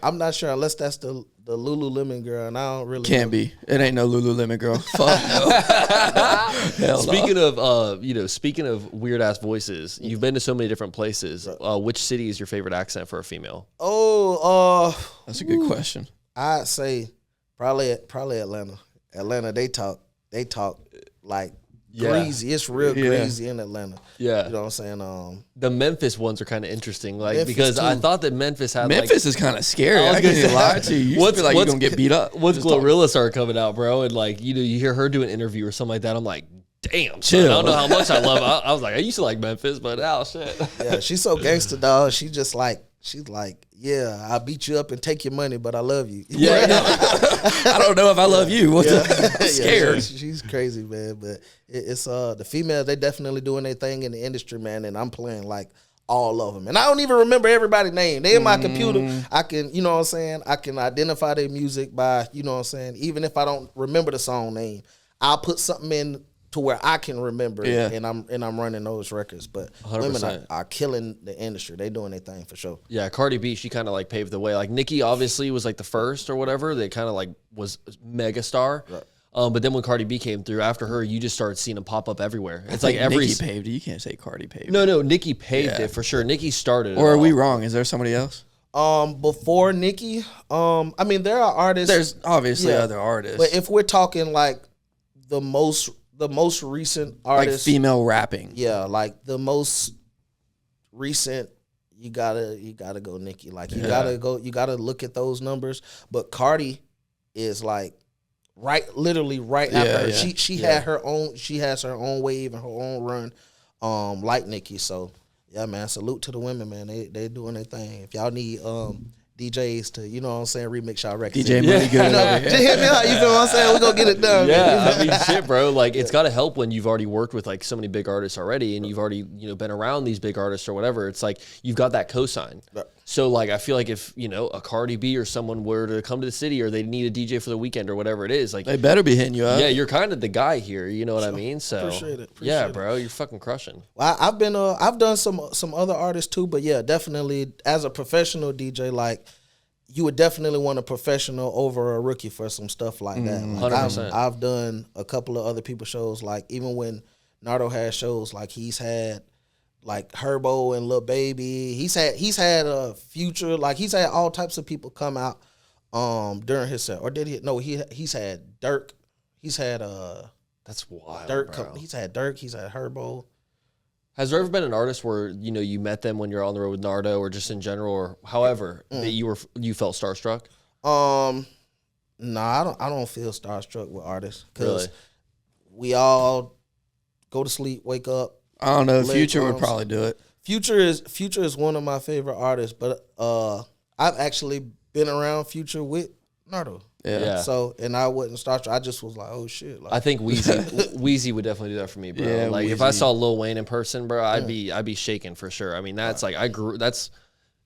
I'm not sure unless that's the Lululemon girl, and I don't really can't be. It ain't no Lululemon girl. Fuck no. Speaking of weird ass voices, you've been to so many different places. Which city is your favorite accent for a female? That's a good question. I'd say probably Atlanta. Atlanta, they talk like greasy. It's real greasy in Atlanta. Yeah. You know what I'm saying? The Memphis ones are kind of interesting, like because I thought that Memphis is kind of scary. I can't lie to you. You feel like you're gonna get beat up. Once Glorilla started coming out, bro, and like you hear her do an interview or something like that, I'm like, damn, chill. I don't know how much I love. I was like, I used to like Memphis, but shit. Yeah, she's so gangster, dog. She just like She's like, yeah, I'll beat you up and take your money, but I love you. Yeah. I don't know if I love you. I'm scared. Yeah, she's crazy, man. But it's the females, they definitely doing their thing in the industry, man. And I'm playing like all of them. And I don't even remember everybody's name. They in my computer. I can, you know what I'm saying? I can identify their music by, you know what I'm saying? Even if I don't remember the song name, I'll put something in to where I can remember it, and I'm running those records. But 100%. women are killing the industry. They doing their thing for sure. Yeah, Cardi B, she kind of like paved the way. Like Nicki obviously was like the first or whatever. They kind of like was mega star. Right. But then when Cardi B came through after her, you just started seeing them pop up everywhere. It's like every Nicki paved it. You can't say Cardi paved it. No, Nicki paved it for sure. Nicki started it. Or are we wrong? Is there somebody else? Before Nicki, I mean there are artists. There's obviously other artists. But if we're talking like the most recent artists, like female rapping. Yeah, like the most recent, you gotta go Nicki. Like you gotta look at those numbers. But Cardi is like literally right after her. She had her own. She has her own wave and her own run, like Nicki. So yeah, man. Salute to the women, man. They doing their thing. If y'all need DJs to, you know what I'm saying, remix y'all records. DJ Money Gud. Just hit me out. You feel what I'm saying? We're going to get it done. Yeah, I mean, shit, bro. Like, it's got to help when you've already worked with, like, so many big artists already and you've already, you know, been around these big artists or whatever. It's like you've got that cosign. Right. So, like, I feel like if, you know, a Cardi B or someone were to come to the city or they need a DJ for the weekend or whatever it is, like... They better be hitting you up. Yeah, you're kind of the guy here. You know what I mean? So, appreciate it. Yeah, bro. You're fucking crushing. Well, I've done some other artists, too. But, yeah, definitely, as a professional DJ, like... You would definitely want a professional over a rookie for some stuff like that. Like 100%. I've done a couple of other people's shows. Like even when Nardo has shows, like he's had like Herbo and Lil Baby. He's had a Future. Like he's had all types of people come out during his set. Or did he? No, he's had Dirk. He's had that's wild. Dirk. Bro. He's had Dirk. He's had Herbo. Has there ever been an artist where, you know, you met them when you're on the road with Nardo or just in general or however that you felt starstruck? No, I don't feel starstruck with artists because we all go to sleep, wake up. I don't know. Future would probably do it. Future is one of my favorite artists, but I've actually been around Future with Nardo. Yeah. So, and I wasn't starstruck. I just was like, oh shit. Like, I think Wheezy would definitely do that for me, bro. Yeah, like Weezy. if I saw Lil Wayne in person, bro, I'd be shaking for sure. I mean, that's like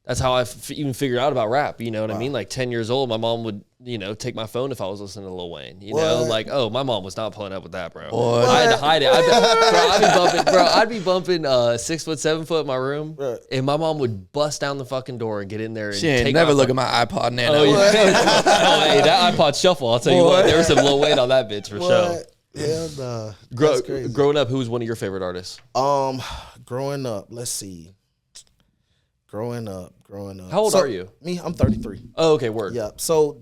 that's how I even figured out about rap. You know what I mean? Like 10 years old, my mom would, you know, take my phone if I was listening to Lil Wayne. You know, like, oh, my mom was not pulling up with that, bro. I had to hide it. I'd be bumping 6 foot, 7 foot in my room, and my mom would bust down the fucking door and get in there. And she ain't never look at my iPod Nano. Oh, yeah. Hey, that iPod Shuffle, I'll tell you what, there was some Lil Wayne on that bitch for sure. Yeah, nah. That's crazy. Growing up, who was one of your favorite artists? Growing up, let's see. Growing up. How old are you? Me, I'm 33. Oh, okay, word. Yeah. So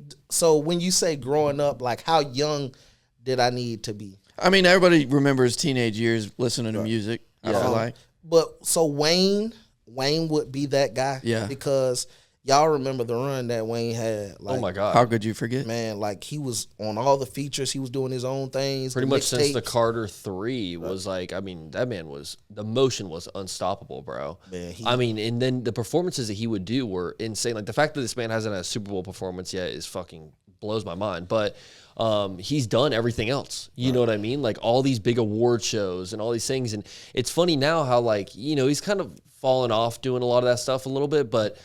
when you say growing up, like how young did I need to be? I mean, everybody remembers teenage years listening to music. I feel like. But so Wayne would be that guy. Yeah. Because y'all remember the run that Wayne had. Like, oh my God. How could you forget? Man, like he was on all the features. He was doing his own things. Pretty much since the Carter 3 was like, I mean, that man the motion was unstoppable, bro. Man, I mean, and then the performances that he would do were insane. Like the fact that this man hasn't had a Super Bowl performance yet is fucking blows my mind. But he's done everything else. You know what I mean? Like all these big award shows and all these things. And it's funny now how like, you know, he's kind of fallen off doing a lot of that stuff a little bit, but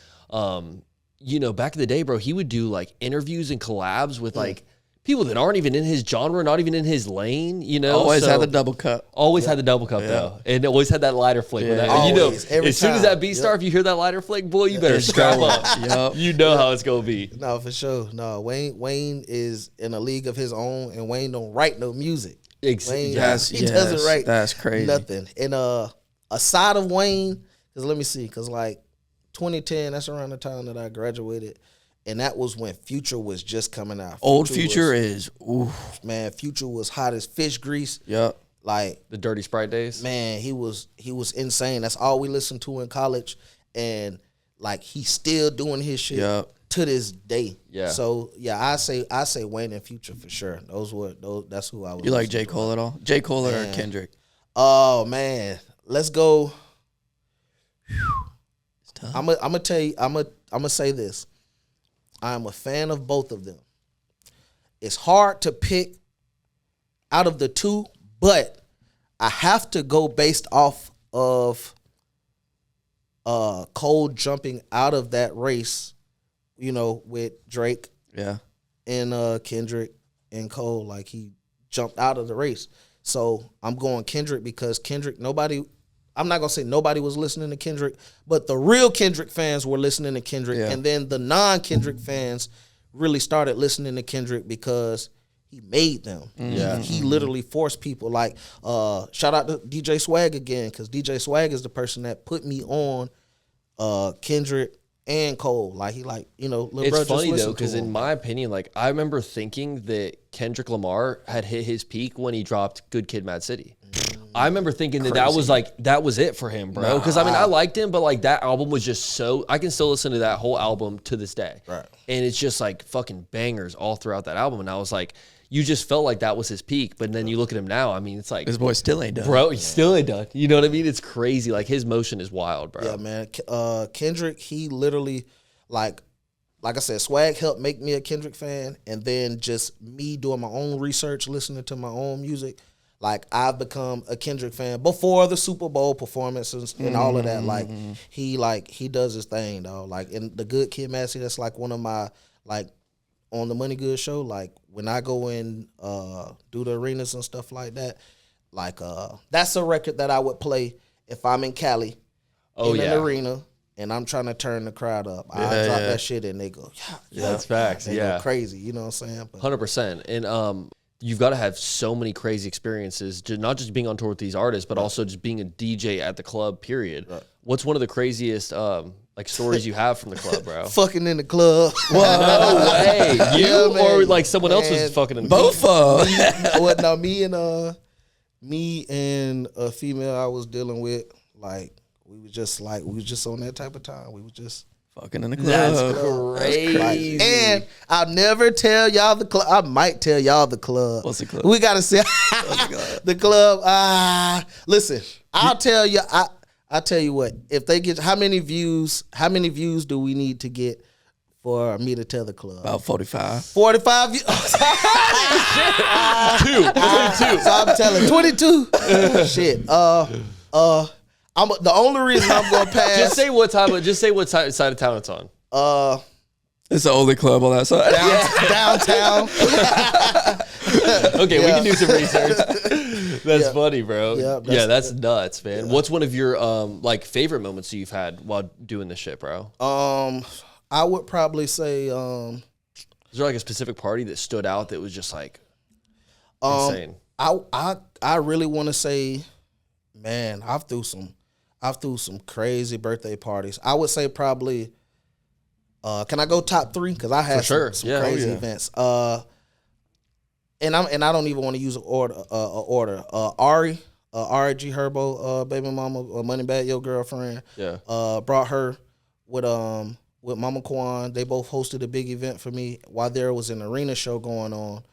you know, back in the day, bro, he would do like interviews and collabs with like people that aren't even in his genre, not even in his lane, you know. Always had the double cup. Always had the double cup though. And always had that lighter flick with that. And you know, as soon as that beat start, if you hear that lighter flick, boy, you better strap up. You know how it's gonna be. No, for sure. No, Wayne is in a league of his own, and Wayne don't write no music. Exactly. He doesn't write that's crazy. Nothing. And aside of Wayne, because let me see, because like 2010, that's around the time that I graduated, and that was when Future was just coming out. Future is, man, Future was hot as fish grease. Yep. Like the Dirty Sprite days. Man, he was insane. That's all we listened to in college, and like he's still doing his shit to this day. Yeah. So yeah, I say Wayne and Future for sure. That's who I was. You like J. Cole at all? J. Cole or Kendrick? Oh man, let's go. I'm gonna tell you. I'm gonna say this. I'm a fan of both of them. It's hard to pick out of the two, but I have to go based off of Cole jumping out of that race, with Drake and Kendrick and Cole. Like, he jumped out of the race. So I'm going Kendrick because Kendrick, I'm not going to say nobody was listening to Kendrick, but the real Kendrick fans were listening to Kendrick. Yeah. And then the non-Kendrick fans really started listening to Kendrick because he made them. Yeah. He literally forced people. Like, shout out to DJ Swag again, because DJ Swag is the person that put me on Kendrick and Cole. Like, he little bro, it's funny though, because in my opinion, like, I remember thinking that Kendrick Lamar had hit his peak when he dropped Good Kid, Mad City. I remember thinking that was it for him, bro. Because I liked him, but like that album was just so. I can still listen to that whole album to this day, right? And it's just like fucking bangers all throughout that album. And I was like, you just felt like that was his peak. But then you look at him now. I mean, it's like this boy still ain't done, bro. He still ain't done. You know what I mean? It's crazy. Like, his motion is wild, bro. Yeah, man. Kendrick, he literally like I said, Swag helped make me a Kendrick fan, and then just me doing my own research, listening to my own music. Like, I've become a Kendrick fan before the Super Bowl performances and all of that. Like, he does his thing, dog. Like, in the Good Kid, Mad City, that's like one of my, like, on the Money Good show. Like, when I go in, do the arenas and stuff like that, like, that's a record that I would play if I'm in Cali in an arena and I'm trying to turn the crowd up. I drop that shit and they go, that's facts. They go crazy. You know what I'm saying? 100%. And, you've got to have so many crazy experiences, not just being on tour with these artists, but also just being a DJ at the club, period. Right. What's one of the craziest stories you have from the club, bro? Fucking in the club. No way. You or like someone else was fucking in the club? Both of them. Me and a female I was dealing with, like, we was just on that type of time. We was just fucking in the club. That's crazy. And I'll never tell y'all the club. I might tell y'all the club. What's the club? We gotta see the club. Listen, I'll tell you. I'll tell you what. If they get how many views do we need to get for me to tell the club? About 45. 45 views. Two. So I'm telling 22. Shit. The only reason I'm gonna pass. Just say what side of town it's on. It's the only club on that side. Downtown. Okay, we can do some research. That's funny, bro. That's nuts, man. Yeah. What's one of your favorite moments that you've had while doing this shit, bro? I would probably say. Is there like a specific party that stood out that was just like insane? I really want to say, man, I've threw some crazy birthday parties. I would say probably, can I go top 3? Because I had some crazy events. And I don't even want to use an order. Ari G Herbo, baby mama, Money Bag, your girlfriend. Yeah. Brought her with Mama Kwan. They both hosted a big event for me while there was an arena show going on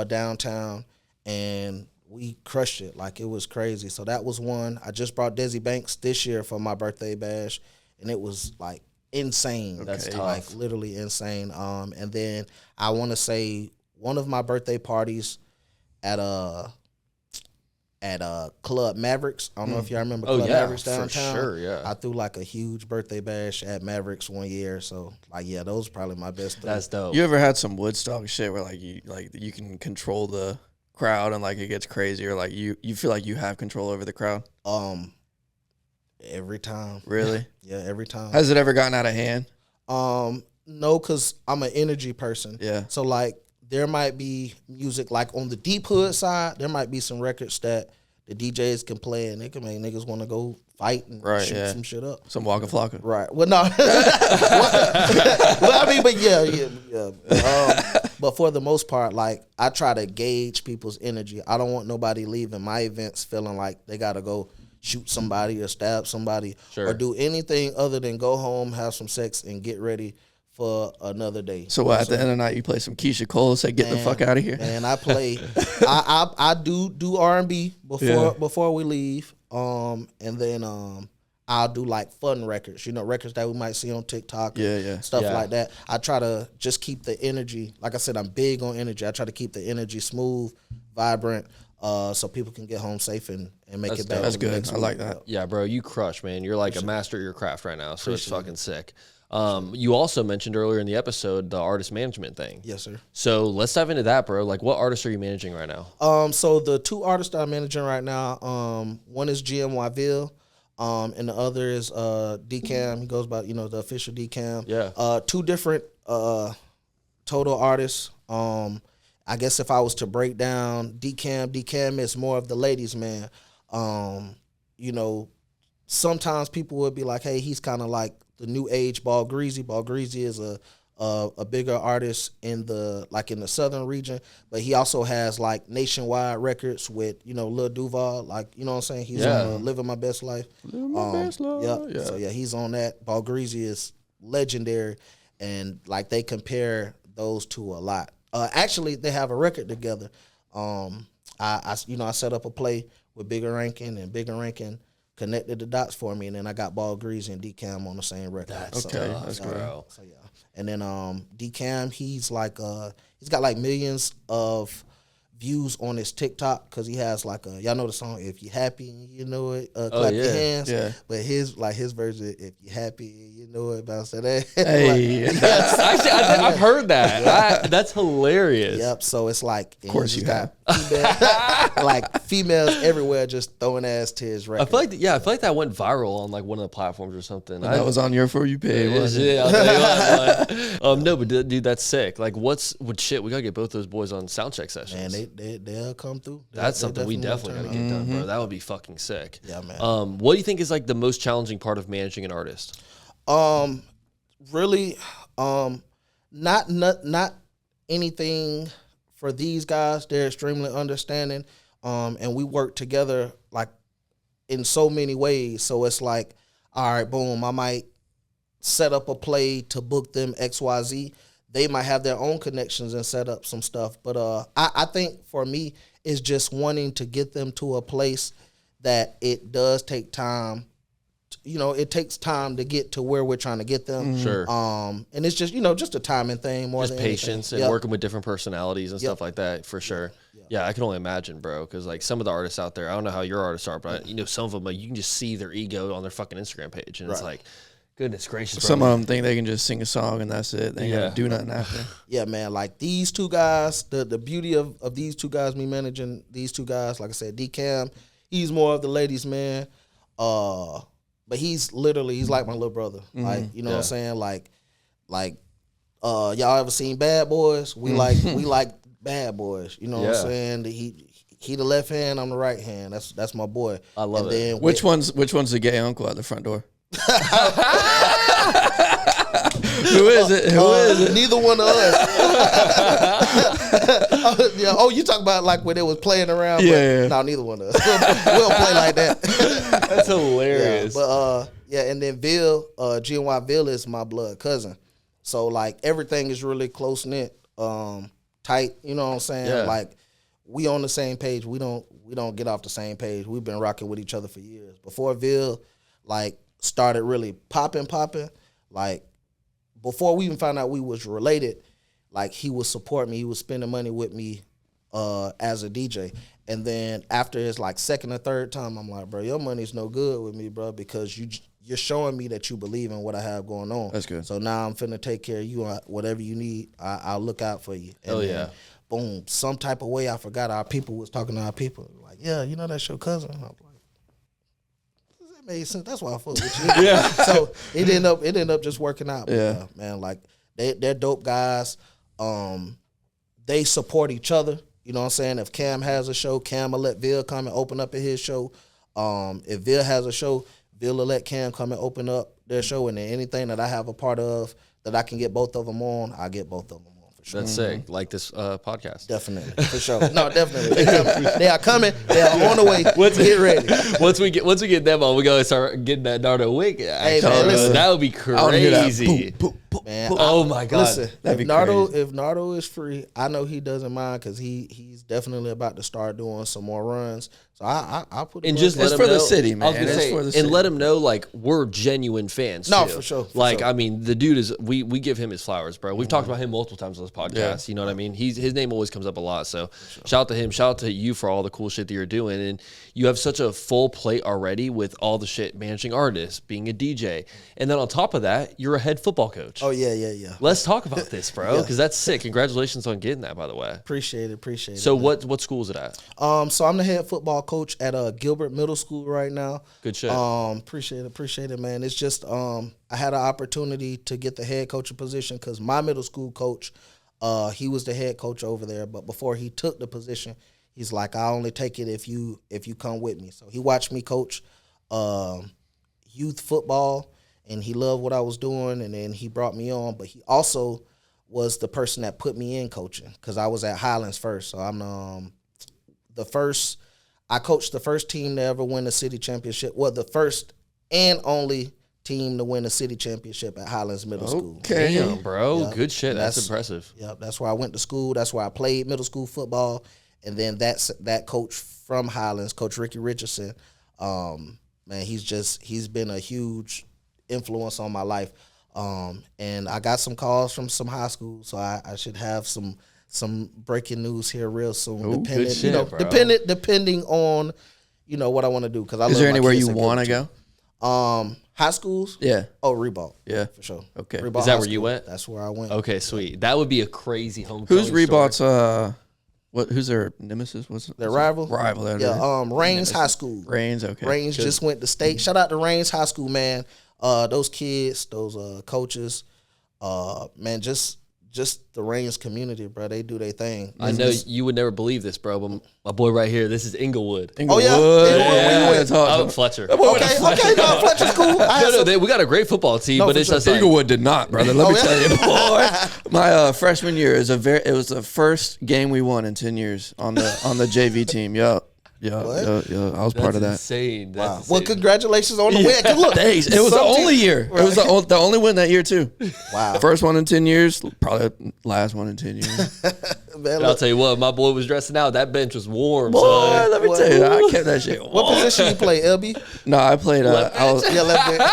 downtown, and we crushed it. Like, it was crazy. So that was one. I just brought Desi Banks this year for my birthday bash, and it was like insane. That's tough. Like, literally insane. And then I want to say one of my birthday parties at Club Mavericks. I don't know if y'all remember Club Mavericks downtown. For sure, yeah. I threw like a huge birthday bash at Mavericks one year. So those are probably my best. That's dope. You ever had some Woodstock shit where you can control the crowd and like it gets crazy, or like you feel like you have control over the crowd? Every time. Really? Yeah, every time. Has it ever gotten out of hand? No, because I'm an energy person. Yeah. So like there might be music like on the deep hood side, there might be some records that the DJs can play and they can make niggas want to go fight and shoot some shit up. Some Waka Flocka. Right. Well, no. Well, I mean, but yeah. But for the most part, like, I try to gauge people's energy. I don't want nobody leaving my events feeling like they got to go shoot somebody or stab somebody or do anything other than go home, have some sex, and get ready for another day. So at the end of the night, you play some Keisha Cole, say get the fuck out of here? And I play, I do R&B before we leave. And then I'll do like fun records, records that we might see on TikTok, stuff Yeah. like that. I try to just keep the energy. Like I said, I'm big on energy. I try to keep the energy smooth, vibrant, so people can get home safe and make it back. That's good. I like that. Yeah, bro, you crush, man. You're like a master of your craft right now, so it's fucking sick. You also mentioned earlier in the episode the artist management thing. Yes, sir. So let's dive into that, bro. Like, what artists are you managing right now? So the two artists that I'm managing right now, one is GMYville, and the other is DCam. He goes by, the official DCam. Yeah. Two different total artists. I guess if I was to break down DCam is more of the ladies' man. Sometimes people would be like, hey, he's kind of like the new age Ball Greasy. Ball Greasy is a bigger artist in the southern region, but he also has like nationwide records with Lil Duval, like what I'm saying. He's on Living My Best Life. Living My Best Life. Yeah. So he's on that. Ball Greasy is legendary, and like they compare those two a lot. Actually, they have a record together. I set up a play with Bigger Rankin, and Bigger Rankin connected the dots for me, and then I got Ball Greasy and DCam on the same record. That's That's great. So yeah, and then DCam, he's like he's got like millions of views on his TikTok because he has like y'all know the song If You Happy you know it, clap your hands. Yeah. But his version, If You Happy you know it, bounce that. Hey. Actually, I've heard that. That's hilarious. Yep. So it's like, of course you have. Like females everywhere just throwing ass to his record. I feel like that went viral on like one of the platforms or something. That was on your For You page, wasn't it? Yeah, I'll tell you what, no, but dude, that's sick. Like, we gotta get both those boys on soundcheck sessions. Man, they'll come through. That's something we definitely gotta get done, bro. That would be fucking sick. Yeah, man. What do you think is like the most challenging part of managing an artist? Really, not anything for these guys. They're extremely understanding, and we work together like in so many ways. So it's like, all right, boom, I might set up a play to book them XYZ. They might have their own connections and set up some stuff. But I think for me, it's just wanting to get them to a place that it does take time. It takes time to get to where we're trying to get them. Sure. And it's just, just a timing thing more Just than patience anything. and working with different personalities and stuff like that, for sure. Yeah, I can only imagine, bro, because like some of the artists out there, I don't know how your artists are, but some of them, like, you can just see their ego on their fucking Instagram page, and it's like, goodness gracious, bro. Some of them think they can just sing a song and that's it. They ain't gotta do nothing after. Yeah, man. Like these two guys, the beauty of these two guys, me managing these two guys, like I said, DCam, he's more of the ladies' man. But he's like my little brother. Mm-hmm. Like, what I'm saying? Like y'all ever seen Bad Boys? We like Bad Boys. You know what I'm saying? He the left hand, I'm the right hand. That's my boy. I love it. Then which one's the gay uncle at the front door? Who is it? Who is it? Neither one of us. Oh, you talk about like when they was playing around? Yeah. No, neither one of us. We don't play like that. That's hilarious. Yeah, but and then GNY is my blood cousin. So like everything is really close knit, tight. You know what I'm saying? Yeah. Like we on the same page. We don't get off the same page. We've been rocking with each other for years. Before Ville like started really popping, like before we even found out we was related, like he would support me. He was spending money with me as a DJ. And then after his like second or third time, I'm like, bro, your money's no good with me, bro, because you're showing me that you believe in what I have going on. That's good. So now I'm finna take care of you. Whatever you need, I'll look out for you. And then, boom, some type of way I forgot our people was talking to our people. Like, yeah, that's your cousin. I'm like, that made sense. That's why I fuck with you. Yeah. So it ended up just working out. Yeah. Man, like they're dope guys. They support each other. You know what I'm saying? If Cam has a show, Cam will let Ville come and open up at his show. If Ville has a show, Ville will let Cam come and open up their show. And then anything that I have a part of that I can get both of them on, I get both of them on for sure. That's sick. Like this podcast. Definitely, for sure. No, definitely. They are coming. They are on the way. Get ready. Once we get them on, we gotta start getting that Nardo Wick. Hey, man, listen. That would be crazy. Boom, boom. Man, Oh my God. Listen, That'd if be Nardo is free, I know he doesn't mind because he's definitely about to start doing some more runs. So I'll put it And just let It's him for know, the city, man. I was gonna It's say, for the and city. let him know like we're genuine fans. No, too. for sure, for Like sure. I mean, the dude is we give him his flowers, bro. We've talked about him multiple times on this podcast. Yeah. You know what I mean? His name always comes up a lot. So shout out to him. Shout out to you for all the cool shit that you're doing. And you have such a full plate already with all the shit, managing artists, being a DJ, and then on top of that, you're a head football coach. Oh yeah. Let's talk about this, bro, Yeah. because that's sick. Congratulations on getting that, by the way. Appreciate it. So what school is it at? So I'm the head football coach at Gilbert Middle School right now. Good shit. Appreciate it, man. It's just I had an opportunity to get the head coaching position because my middle school coach, he was the head coach over there. But before he took the position, he's like, I only take it if you come with me. So he watched me coach youth football, and he loved what I was doing, and then he brought me on. But he also was the person that put me in coaching because I was at Highlands first. So I'm I coached the first team to ever win the city championship. Well, the first and only team to win the city championship at Highlands Middle School. Okay. Damn, bro. Yeah. Good shit. That's That's- impressive. Yep, that's where I went to school. That's where I played middle school football. And then that coach from Highlands, Coach Ricky Richardson, man, he's been a huge influence on my life. And I got some calls from some high schools, so I should have some breaking news here real soon. Ooh, good shit, bro. Depending on what I want to do. Because Is there anywhere you want to go? High schools? Yeah. Oh, Reebok. Yeah. For sure. Okay. Reebok Is that High where you School. went? That's where I went. Okay, sweet. That would be a crazy homecoming. Who's story. Reebok's? Who's their nemesis? What's Their rival? Rival. There. Yeah. Rains High School. Reigns. Okay. Rains just went to state. Shout out to Rains High School, man. Those kids, those coaches, man, just the Rains community, bro. They do their thing. I know you would never believe this, bro, but my boy right here, this is Inglewood. Oh, yeah? Yeah. Where you went? I'm Fletcher. Okay, no, Fletcher's cool. We got a great football team, No, but for it's sure. just like, Inglewood did not, brother. Let Oh, me yeah? tell you, boy. My freshman year it was the first game we won in 10 years on the JV team. Yeah. I was part of that. insane. That's Wow. insane. Well, congratulations on the win. 'Cause look, Thanks. It was the some only team- year. It was the only win that year too. Wow. First one in 10 years. Probably last one in 10 years. Man, I'll look, tell you what, my boy was dressing out. That bench was warm. Boy, son. let me tell you, I kept that shit. what position you play, LB? No, I played. I was Yeah, left back.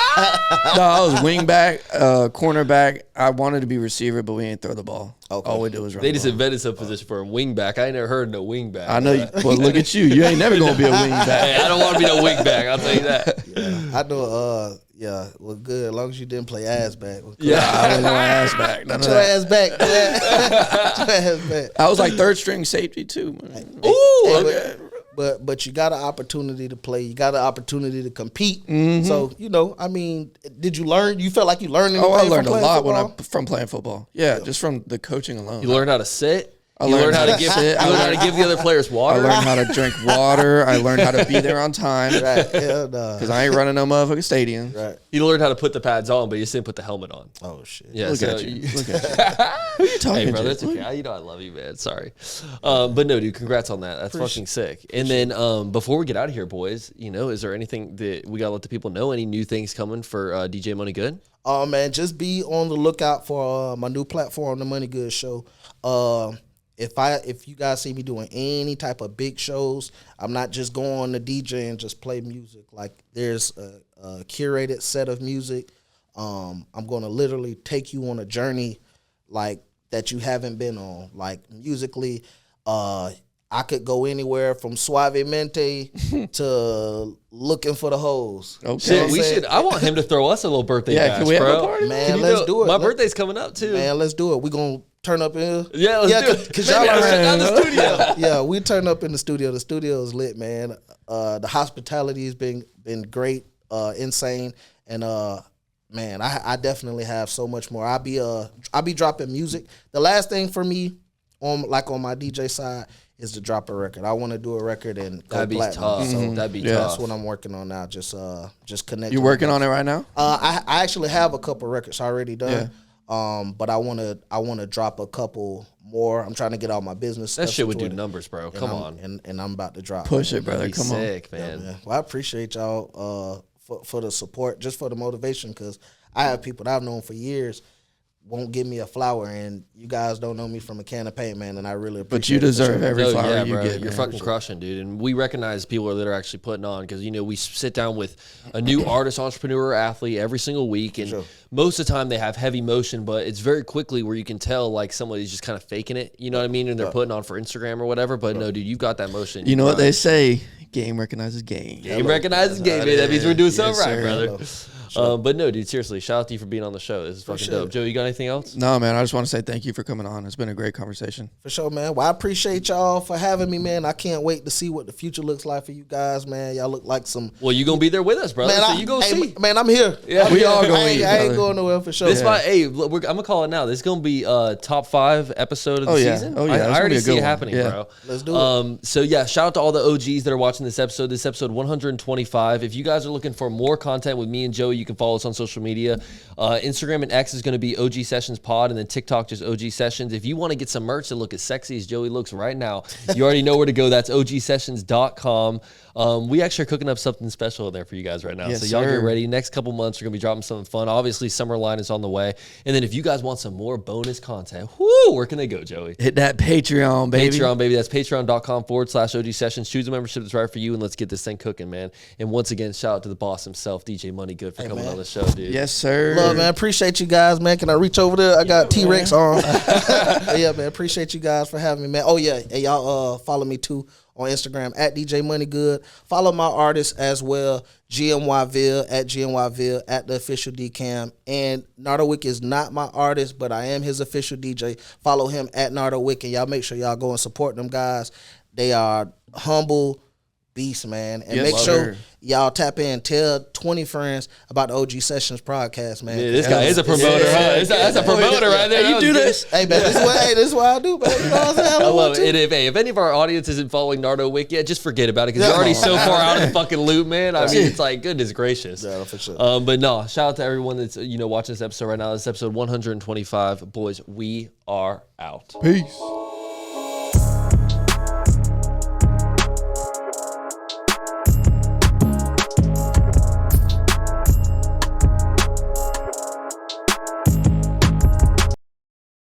I was wing back, cornerback. I wanted to be receiver, but we ain't throw the ball. Okay. All we did was run. They the just ball. invented some position for a wing back. I ain't never heard of no wing back. I know. Well, look at you. You ain't never gonna be a wing back. Hey, I don't want to be no wing back. I'll tell you that. I know. Yeah. Well, good. As long as you didn't play ass back. Yeah, I was no ass back. None of Get your that. ass back. Man. Get your ass back. I was like third string safety too. Man. Ooh, Hey, okay. But you got an opportunity to play. You got an opportunity to compete. Mm-hmm. So I mean, did you learn? You felt like you learned? Oh, I anything learned a from lot playing from playing football. Yeah, just from the coaching alone. You learned how to sit. I You learned learned how to how to give. sit. You learned how to give the other players I water. learned how to drink water. I learned how to be there on time Right. Yeah, because I ain't running no motherfucking stadium. right. You learned how to put the pads on, but you just didn't put the helmet on. Oh shit. Yeah, Look so at you. Look at you. Who you talking Hey, bro, to? that's okay. You know I love you, man. Sorry. But no, dude, congrats on that. That's fucking sick. And then before we get out of here, boys, is there anything that we got to let the people know? Any new things coming for DJ Money Good? Man, just be on the lookout for my new platform, the Money Good Show. If you guys see me doing any type of big shows, I'm not just going to DJ and just play music. Like there's a curated set of music. I'm going to literally take you on a journey like that you haven't been on. Like musically, I could go anywhere from Suavemente to Looking for the Hoes. Okay. Shit, we saying? should. I want him to throw us a little birthday Yeah, bash, can we have bro. a party? Man, Can you let's do do it. My Let- birthday's coming up too. Man, let's do it. We gonna turn up in here. Yeah, let's do it. Cause Maybe y'all I'll shut down the are, studio. yeah, we turn up in the studio. The studio is lit, man. The hospitality has been great, insane, and man, I definitely have so much more. I'll be dropping music. The last thing for me on my DJ side is to drop a record. I want to do a record and go That'd be platinum. tough. So That'd be Yeah. tough. that's what I'm working on now. Just connect. You working on it right now? I actually have a couple records already done. But I wanna drop a couple more. I'm trying to get all my business That stuff shit would do situated. numbers, bro. And Come I'm- on. and I'm about to drop. Push it, brother. That'd be Come on. sick, man. Yeah. Well, I appreciate y'all for the support, just for the motivation, because I have people that I've known for years won't give me a flower, and you guys don't know me from a can of paint, man, and I really appreciate it. But you deserve every flower you bro. get. You're man. fucking crushing, dude. And we recognize people that are actually putting on because, you know, we sit down with a new artist, entrepreneur, or athlete every single week. And most of the time they have heavy motion, but it's very quickly where you can tell like somebody's just kind of faking it. You know what I mean? And they're putting on for Instagram or whatever. But no, dude, you've got that motion. You know what they say? Game recognizes game. Game recognizes game, man. That means we're doing something right, sir. brother. But no, dude, seriously, shout out to you for being on the show. This is fucking dope. Joe, you got anything else? No, man, I just want to say thank you for coming on. It's been a great conversation. For sure, man. Well, I appreciate y'all for having me, man. I can't wait to see what the future looks like for you guys, man. Y'all look like some... Well, you going to be there with us, brother, man, so you go see. Man, I'm here. Yeah, we all going to eat. I ain't going nowhere for sure. This might, hey, look, I'm going to call it now. This is going to be top 5 episode of the season. Oh, yeah. I already see it happening, bro. Let's do it. So, yeah, shout out to all the OGs that are watching this episode. This episode 125. If you guys are looking for more content with me and Joey, you can follow us on social media. Instagram and X is going to be OG Sessions Pod, and then TikTok just OG Sessions. If you want to get some merch that look as sexy as Joey looks right now, you already know where to go. That's ogsessions.com. We actually are cooking up something special in there for you guys right now. Yes, so y'all sir. get ready. Next couple months, we're going to be dropping something fun. Obviously, summer line is on the way. And then if you guys want some more bonus content, where can they go, Joey? Hit that Patreon, baby. Patreon, baby. That's patreon.com/OG Sessions. Choose a membership that's right for you, and let's get this thing cooking, man. And once again, shout out to the boss himself, DJ Money Gud, for coming on the show, dude. Yes, sir. Love, man. Appreciate you guys, man. Can I reach over there? I got T-Rex on. Yeah, man. Appreciate you guys for having me, man. Oh, yeah. Hey, y'all follow me, too, on Instagram, at DJ Money Gud. Follow my artists as well, GMYville, at GMYville, at the official DCam. And Nardo Wick is not my artist, but I am his official DJ. Follow him at Nardo Wick, and y'all make sure y'all go and support them guys. They are humble beasts, man. And make sure y'all tap in. Tell 20 friends about the OG Sessions podcast, man. Yeah, this guy is a promoter, huh? That's a promoter right there. Hey, you do this. Hey, man, this is what I do, man. You know what I'm saying? I love it. And if any of our audience isn't following Nardo Wick yet, just forget about it because you're already so far out of the fucking loop, man. I mean, it's like, goodness gracious. Yeah, for sure. But no, shout out to everyone that's watching this episode right now. This is episode 125. Boys, we are out. Peace.